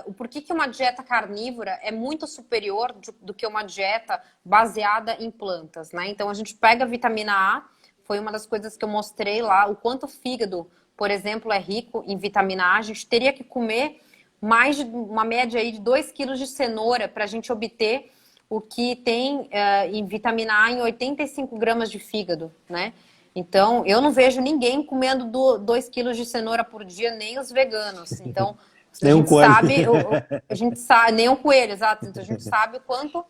o porquê que uma dieta carnívora é muito superior do que uma dieta baseada em plantas, né? Então a gente pega a vitamina A, foi uma das coisas que eu mostrei lá, o quanto o fígado, por exemplo, é rico em vitamina A. A gente teria que comer mais de uma média aí de 2 quilos de cenoura para a gente obter o que tem em vitamina A em 85 gramas de fígado, né? Então, eu não vejo ninguém comendo 2 quilos de cenoura por dia, nem os veganos. Então, a Nem um gente coelho. sabe, a gente sabe, nem um coelho, exato. Então, a gente sabe o quanto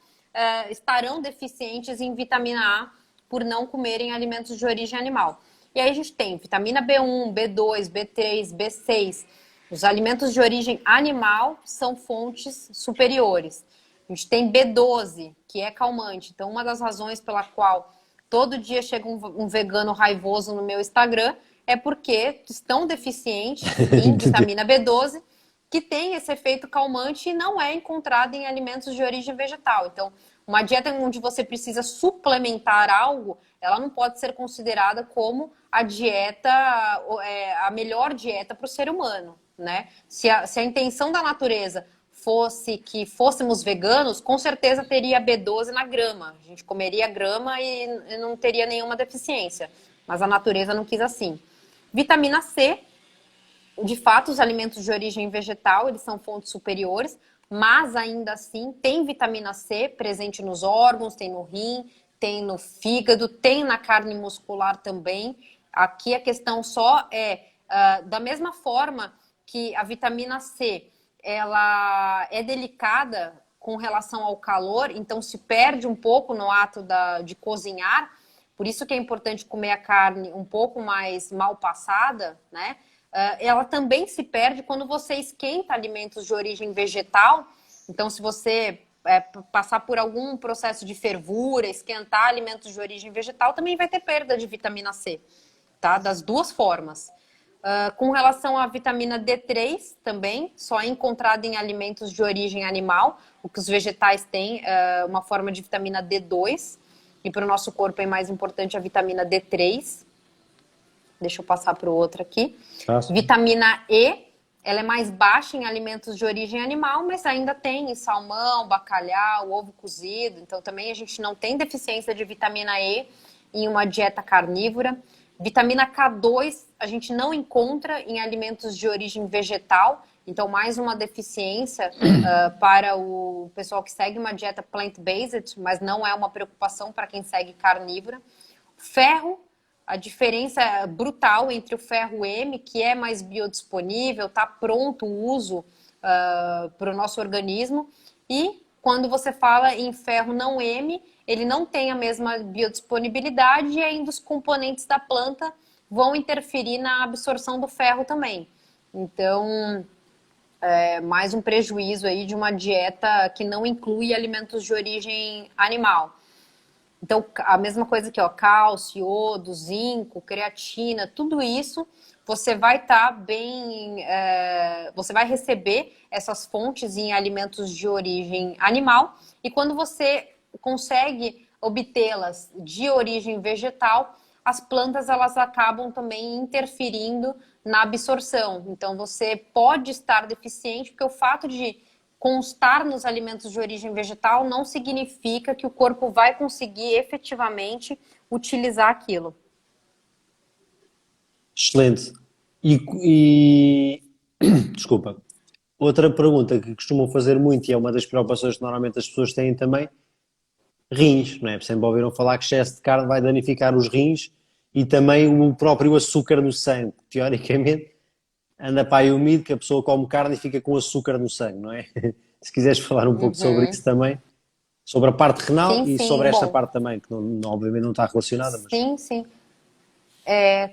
estarão deficientes em vitamina A por não comerem alimentos de origem animal. E aí a gente tem vitamina B1, B2, B3, B6. Os alimentos de origem animal são fontes superiores. A gente tem B12, que é calmante. Então, uma das razões pela qual todo dia chega um vegano raivoso no meu Instagram é porque estão deficientes em vitamina B12, que tem esse efeito calmante e não é encontrado em alimentos de origem vegetal. Então, uma dieta onde você precisa suplementar algo, ela não pode ser considerada como a dieta, a melhor dieta para o ser humano, né? Se a intenção da natureza fosse que fôssemos veganos, com certeza teria B12 na grama. A gente comeria grama e não teria nenhuma deficiência. Mas a natureza não quis assim. Vitamina C, de fato, os alimentos de origem vegetal, eles são fontes superiores, mas ainda assim tem vitamina C presente nos órgãos, tem no rim, tem no fígado, tem na carne muscular também. Aqui a questão só é, da mesma forma que a vitamina C, ela é delicada com relação ao calor, então se perde um pouco no ato de cozinhar, por isso que é importante comer a carne um pouco mais mal passada, né? Ela também se perde quando você esquenta alimentos de origem vegetal. Então, se você passar por algum processo de fervura, esquentar alimentos de origem vegetal, também vai ter perda de vitamina C, tá? Das duas formas. Com relação à vitamina D3 também, só é encontrada em alimentos de origem animal. O que os vegetais têm uma forma de vitamina D2. E para o nosso corpo é mais importante a vitamina D3. Deixa eu passar para o outro aqui. Fácil. Vitamina E, ela é mais baixa em alimentos de origem animal, mas ainda tem em salmão, bacalhau, ovo cozido. Então também a gente não tem deficiência de vitamina E em uma dieta carnívora. Vitamina K2 a gente não encontra em alimentos de origem vegetal. Então, mais uma deficiência para o pessoal que segue uma dieta plant-based, mas não é uma preocupação para quem segue carnívora. Ferro, a diferença brutal entre o ferro M, que é mais biodisponível, está pronto o uso para o nosso organismo, e quando você fala em ferro não M, ele não tem a mesma biodisponibilidade e ainda os componentes da planta vão interferir na absorção do ferro também. Então, mais um prejuízo aí de uma dieta que não inclui alimentos de origem animal. Então, a mesma coisa aqui, ó, cálcio, iodo, zinco, creatina, tudo isso você vai estar bem, você vai receber essas fontes em alimentos de origem animal, e quando você consegue obtê-las de origem vegetal, as plantas elas acabam também interferindo na absorção. Então, você pode estar deficiente, porque o fato de constar nos alimentos de origem vegetal não significa que o corpo vai conseguir efetivamente utilizar aquilo. Excelente. Desculpa. Outra pergunta que costumam fazer muito, e é uma das preocupações que normalmente as pessoas têm também, rins, não é? Sempre ouviram falar que excesso de carne vai danificar os rins e também o próprio açúcar no sangue. Teoricamente, anda para aí o mito que a pessoa come carne e fica com açúcar no sangue, não é? Se quiseres falar um pouco sobre Uhum. isso também, sobre a parte renal Sim, e sim. sobre esta Bom, parte também, que obviamente não está relacionada, mas sim, sim.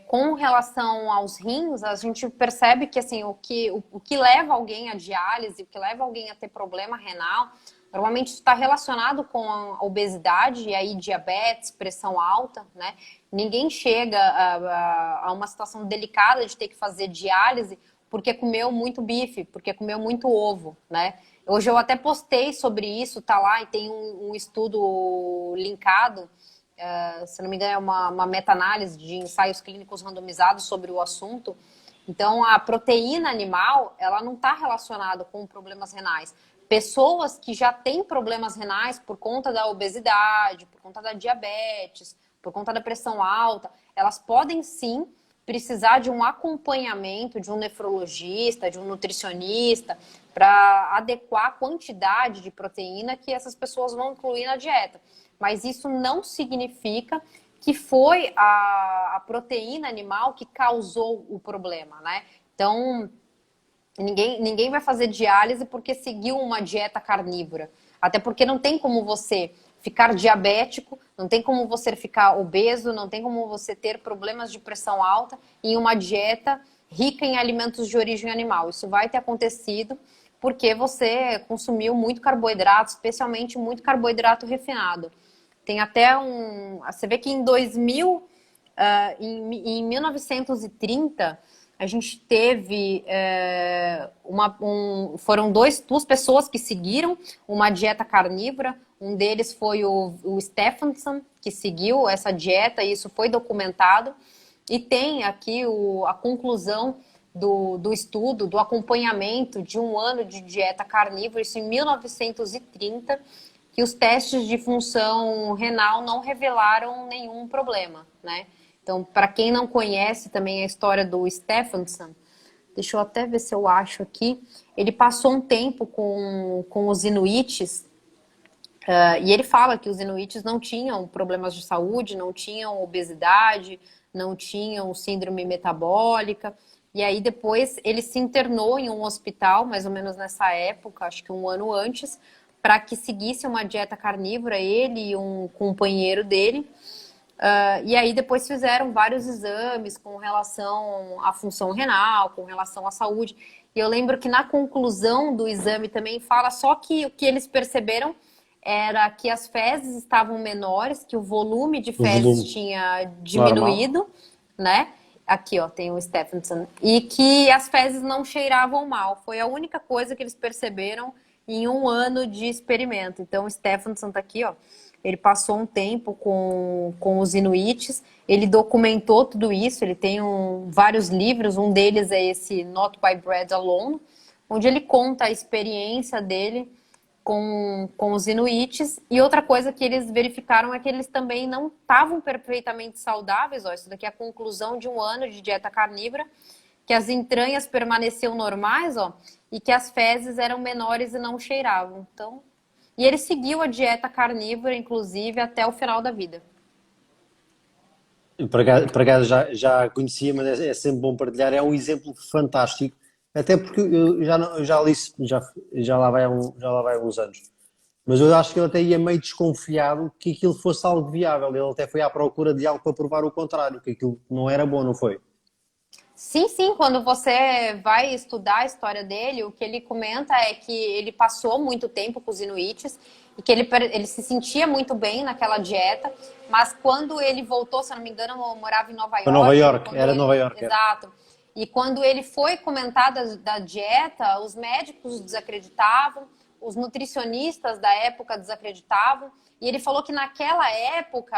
Com relação aos rins, a gente percebe que assim, o que leva alguém à diálise, o que leva alguém a ter problema renal, normalmente está relacionado com a obesidade e aí diabetes, pressão alta, né? Ninguém chega a uma situação delicada de ter que fazer diálise porque comeu muito bife, porque comeu muito ovo, né? Hoje eu até postei sobre isso, tá lá, e tem um estudo linkado, se não me engano, é uma meta-análise de ensaios clínicos randomizados sobre o assunto. Então, a proteína animal, ela não está relacionada com problemas renais. Pessoas que já têm problemas renais por conta da obesidade, por conta da diabetes, por conta da pressão alta, elas podem sim precisar de um acompanhamento de um nefrologista, de um nutricionista, para adequar a quantidade de proteína que essas pessoas vão incluir na dieta. Mas isso não significa que foi a proteína animal que causou o problema, né? Então, ninguém vai fazer diálise porque seguiu uma dieta carnívora. Até porque não tem como você ficar diabético, não tem como você ficar obeso, não tem como você ter problemas de pressão alta em uma dieta rica em alimentos de origem animal. Isso vai ter acontecido porque você consumiu muito carboidrato, especialmente muito carboidrato refinado. Tem até um. Você vê que em 2000, em 1930, a gente teve foram duas pessoas que seguiram uma dieta carnívora. Um deles foi o Stephenson, que seguiu essa dieta, e isso foi documentado. E tem aqui a conclusão do estudo, do acompanhamento de um ano de dieta carnívora, isso em 1930, que os testes de função renal não revelaram nenhum problema, né? Então, para quem não conhece também a história do Stephenson, deixa eu até ver se eu acho aqui, ele passou um tempo com os inuites, e ele fala que os inuites não tinham problemas de saúde, não tinham obesidade, não tinham síndrome metabólica. E aí depois ele se internou em um hospital, mais ou menos nessa época, acho que um ano antes, para que seguisse uma dieta carnívora, ele e um companheiro dele. E aí depois fizeram vários exames com relação à função renal, com relação à saúde. E eu lembro que na conclusão do exame também fala só que o que eles perceberam era que as fezes estavam menores, que o volume de o fezes volume tinha normal. diminuído, né? Aqui, ó, tem o Stephenson. E que as fezes não cheiravam mal. Foi a única coisa que eles perceberam em um ano de experimento. Então, o Stephenson tá aqui, ó. Ele passou um tempo com os inuites, ele documentou tudo isso, ele tem vários livros, um deles é esse Not by Bread Alone, onde ele conta a experiência dele com os inuites. E outra coisa que eles verificaram é que eles também não estavam perfeitamente saudáveis. Ó, isso daqui é a conclusão de um ano de dieta carnívora, que as entranhas permaneciam normais, ó, e que as fezes eram menores e não cheiravam. Então, e ele seguiu a dieta carnívora, inclusive, até o final da vida. Por acaso já conhecia, mas é sempre bom partilhar. É um exemplo fantástico, até porque eu eu já li, já lá vai há uns anos. Mas eu acho que ele até ia meio desconfiado que aquilo fosse algo viável. Ele até foi à procura de algo para provar o contrário, que aquilo não era bom, não foi? Sim, sim, quando você vai estudar a história dele, o que ele comenta é que ele passou muito tempo com os inuites e que ele se sentia muito bem naquela dieta, mas quando ele voltou, se eu não me engano, eu morava em Nova Para Nova York, York, era Nova York, era. exato. E quando ele foi comentar da dieta, os médicos desacreditavam, os nutricionistas da época desacreditavam, e ele falou que naquela época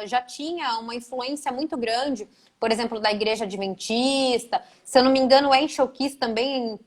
já tinha uma influência muito grande, por exemplo, da Igreja Adventista. Se eu não me engano, o Encho Kiss também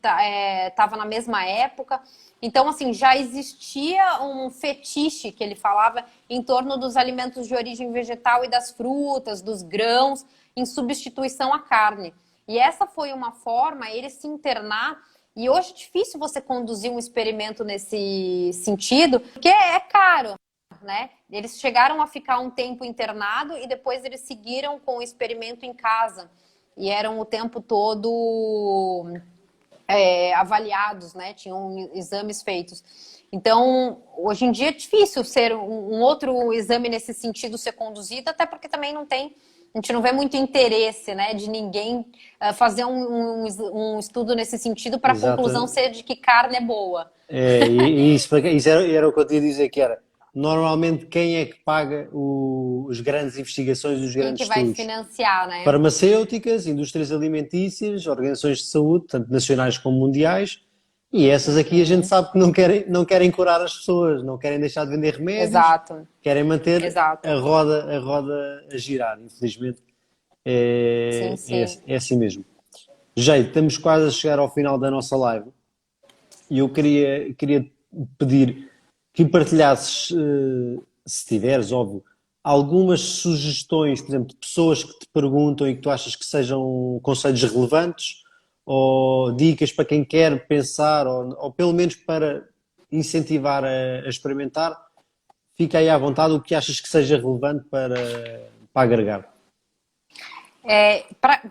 estava na mesma época. Então, assim, já existia um fetiche que ele falava em torno dos alimentos de origem vegetal e das frutas, dos grãos, em substituição à carne. E essa foi uma forma, ele se internar. E hoje é difícil você conduzir um experimento nesse sentido, porque é caro. né? Eles chegaram a ficar um tempo internado e depois eles seguiram com o experimento em casa. E eram o tempo todo avaliados, né? Tinham exames feitos. Então, hoje em dia é difícil ser um outro exame nesse sentido ser conduzido, até porque também a gente não vê muito interesse, né, de ninguém fazer um estudo nesse sentido para a conclusão ser de que carne é boa. Isso era o que eu te ia dizer, que era, normalmente quem é que paga as grandes investigações, os Quem grandes que vai estudos? financiar, né? Farmacêuticas, indústrias alimentícias, organizações de saúde, tanto nacionais como mundiais, e essas aqui a gente sabe que não querem curar as pessoas, não querem deixar de vender remédios, Exato, querem manter exato. a roda a girar, infelizmente Sim, sim. é assim mesmo. Jeito, estamos quase a chegar ao final da nossa live e eu queria pedir que partilhasses, se tiveres, óbvio, algumas sugestões, por exemplo, de pessoas que te perguntam e que tu achas que sejam conselhos relevantes ou dicas para quem quer pensar ou pelo menos para incentivar a experimentar. Fica aí à vontade o que achas que seja relevante para agregar.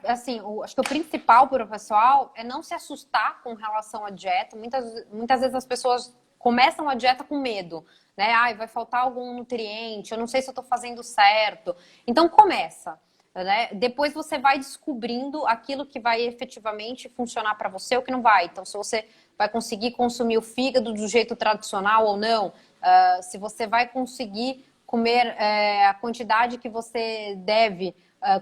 Assim, acho que o principal para o pessoal é não se assustar com relação à dieta. Muitas vezes as pessoas começam a dieta com medo, né? Ai, vai faltar algum nutriente, eu não sei se eu estou fazendo certo. Então começa, né? Depois você vai descobrindo aquilo que vai efetivamente funcionar para você ou que não vai. Então, se você vai conseguir consumir o fígado do jeito tradicional ou não, se você vai conseguir comer a quantidade que você deve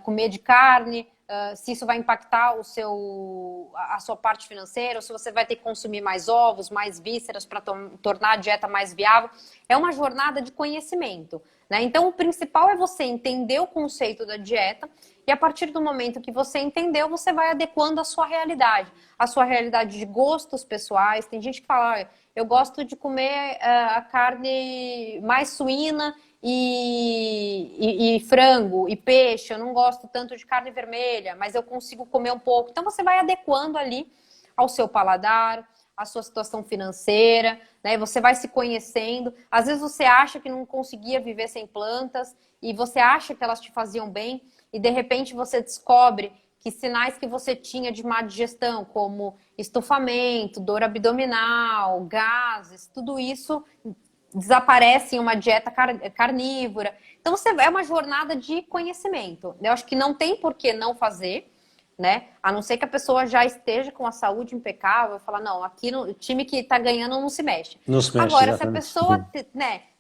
comer de carne, se isso vai impactar a sua parte financeira, ou se você vai ter que consumir mais ovos, mais vísceras para tornar a dieta mais viável. É uma jornada de conhecimento, né? Então, o principal é você entender o conceito da dieta e a partir do momento que você entendeu, você vai adequando a sua realidade de gostos pessoais. Tem gente que fala, eu gosto de comer a carne mais suína e frango e peixe, eu não gosto tanto de carne vermelha, mas eu consigo comer um pouco. Então você vai adequando ali ao seu paladar, à sua situação financeira, né? Você vai se conhecendo. Às vezes você acha que não conseguia viver sem plantas e você acha que elas te faziam bem e de repente você descobre que sinais que você tinha de má digestão, como estufamento, dor abdominal, gases, tudo isso desaparece em uma dieta carnívora. Então, é uma jornada de conhecimento. Eu acho que não tem por que não fazer, né? A não ser que a pessoa já esteja com a saúde impecável, falar, não, aqui o time que está ganhando não se mexe. Não se mexe, agora, exatamente.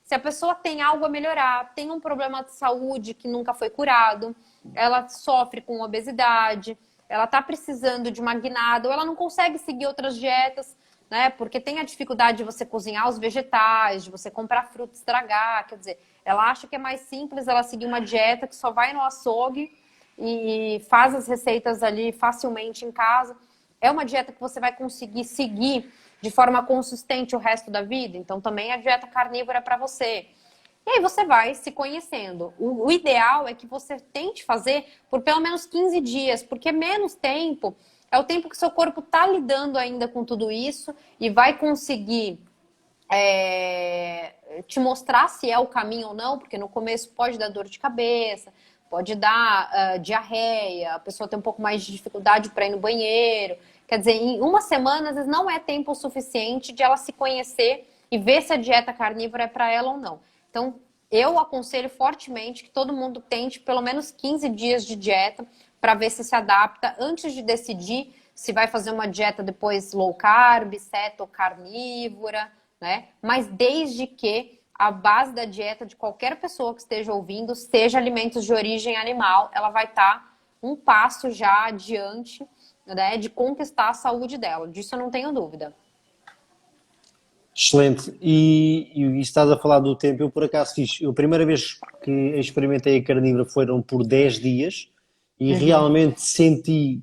se a pessoa tem algo a melhorar, tem um problema de saúde que nunca foi curado, ela sofre com obesidade, ela está precisando de uma guinada, ou ela não consegue seguir outras dietas, né? Porque tem a dificuldade de você cozinhar os vegetais, de você comprar fruta e estragar. Quer dizer, ela acha que é mais simples ela seguir uma dieta que só vai no açougue e faz as receitas ali facilmente em casa. É uma dieta que você vai conseguir seguir de forma consistente o resto da vida. Então, também a dieta carnívora é para você. E aí você vai se conhecendo. O ideal é que você tente fazer por pelo menos 15 dias, porque menos tempo é o tempo que seu corpo está lidando ainda com tudo isso e vai conseguir te mostrar se é o caminho ou não, porque no começo pode dar dor de cabeça, pode dar diarreia, a pessoa tem um pouco mais de dificuldade para ir no banheiro. Quer dizer, em uma semana, às vezes, não é tempo suficiente de ela se conhecer e ver se a dieta carnívora é para ela ou não. Então, eu aconselho fortemente que todo mundo tente pelo menos 15 dias de dieta para ver se adapta antes de decidir se vai fazer uma dieta depois low carb, ceto ou carnívora, né? Mas desde que a base da dieta de qualquer pessoa que esteja ouvindo seja alimentos de origem animal, ela vai estar um passo já adiante, né, de conquistar a saúde dela. Disso eu não tenho dúvida. Excelente. E estás a falar do tempo, eu por acaso fiz, a primeira vez que experimentei a carnívora foram por 10 dias e realmente senti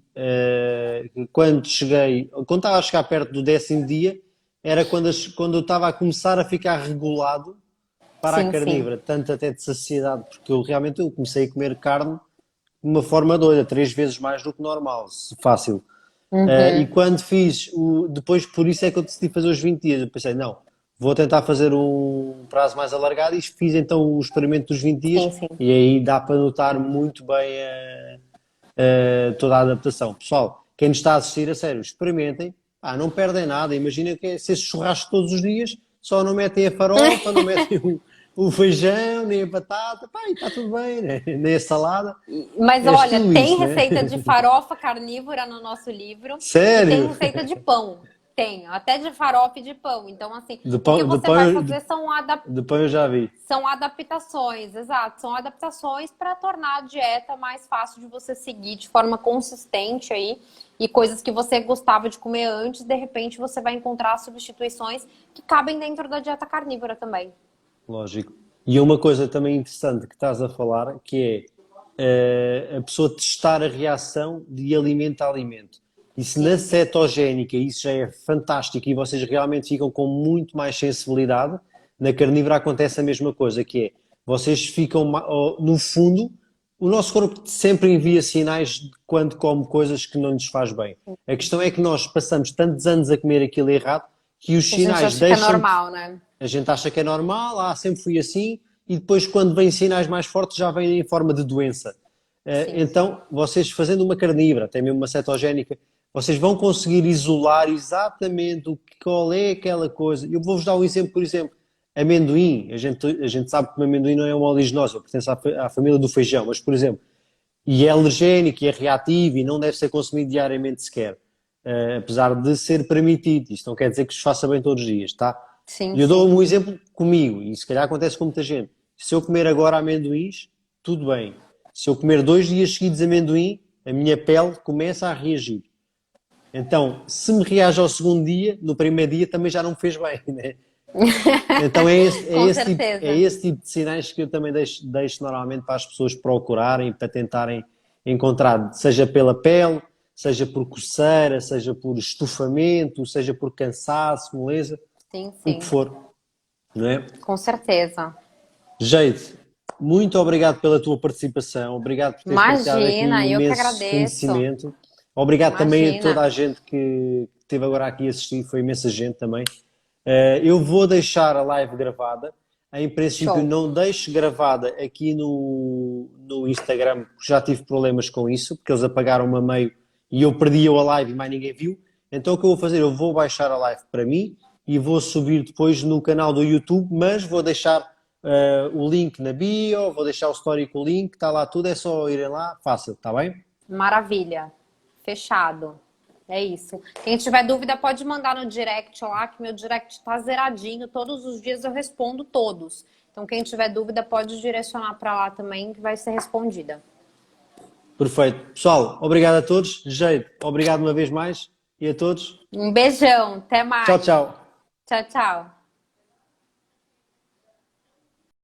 que quando estava a chegar perto do 10º dia, era quando eu estava a começar a ficar regulado para a Sim, sim. carnívora, tanto até de saciedade, porque eu comecei a comer carne de uma forma doida, 3 vezes mais do que normal, fácil. E quando fiz, depois por isso é que eu decidi fazer os 20 dias, eu pensei, não, Vou tentar fazer um prazo mais alargado e fiz então o experimento dos 20 dias Sim, sim. e aí dá para notar muito bem toda a adaptação. Pessoal, quem nos está a assistir, a sério, experimentem. Não perdem nada. Imagina que é ser churrasco todos os dias, só não metem a farofa, não metem o feijão, nem a batata, pá, e está tudo bem, né? Nem a salada. Mas É olha, tudo tem isso, né? receita de farofa carnívora no nosso livro e tem Sério? receita de pão. Tem, até de farofa e de pão. Então, assim, De o que pão, de você pão, vai de, fazer de pão eu já vi. são adaptações, exato. São adaptações para tornar a dieta mais fácil de você seguir de forma consistente aí. E coisas que você gostava de comer antes, de repente você vai encontrar substituições que cabem dentro da dieta carnívora também. Lógico. E uma coisa também interessante que estás a falar, que é a pessoa testar a reação de alimento a alimento. Isso na Sim. cetogénica, isso já é fantástico e vocês realmente ficam com muito mais sensibilidade. Na carnívora acontece a mesma coisa, que é, vocês ficam, no fundo, o nosso corpo sempre envia sinais de quando come coisas que não nos faz bem. A questão é que nós passamos tantos anos a comer aquilo errado que os A gente sinais acha que é deixam de normal, né? a gente acha que é normal, sempre fui assim, e depois, quando vêm sinais mais fortes, já vêm em forma de doença. Sim, sim. Então, vocês fazendo uma carnívora, até mesmo uma cetogénica, vocês vão conseguir isolar exatamente qual é aquela coisa. Eu vou-vos dar um exemplo, por exemplo, amendoim. A gente sabe que o amendoim não é uma oleaginosa, pertence à família do feijão, mas, por exemplo, e é alergénico, e é reativo, e não deve ser consumido diariamente sequer. Apesar de ser permitido. Isto não quer dizer que se faça bem todos os dias, tá? Sim, E eu dou sim. um exemplo comigo, e se calhar acontece com muita gente. Se eu comer agora amendoins, tudo bem. Se eu comer 2 dias seguidos amendoim, a minha pele começa a reagir. Então, se me reage ao segundo dia, no primeiro dia também já não me fez bem, né? Então é esse, é Com esse tipo, é certeza. esse tipo de sinais que eu também deixo normalmente para as pessoas procurarem, para tentarem encontrar, seja pela pele, seja por coceira, seja por estufamento, seja por cansaço, moleza, Sim, o que sim. for, não é? Com certeza. Jade, muito obrigado pela tua participação, obrigado por teres partilhado aqui Imagina, eu que imenso agradeço. conhecimento, obrigado também a toda Imagina. a gente que esteve agora aqui a assistir, foi imensa gente também. Eu vou deixar a live gravada, em princípio Show. não deixo gravada aqui no Instagram, porque já tive problemas com isso, porque eles apagaram-me a meio e eu perdi a live e mais ninguém viu. Então o que eu vou fazer? Eu vou baixar a live para mim e vou subir depois no canal do YouTube, mas vou deixar o link na bio, vou deixar o story com o link, está lá tudo, é só irem lá, fácil, está bem? Maravilha. Fechado. É isso. Quem tiver dúvida pode mandar no direct lá, que meu direct tá zeradinho. Todos os dias eu respondo todos. Então, quem tiver dúvida pode direcionar para lá também, que vai ser respondida. Perfeito. Pessoal, obrigado a todos. Jade, obrigado uma vez mais e a todos. Um beijão. Até Tchau, mais. tchau. Tchau, tchau.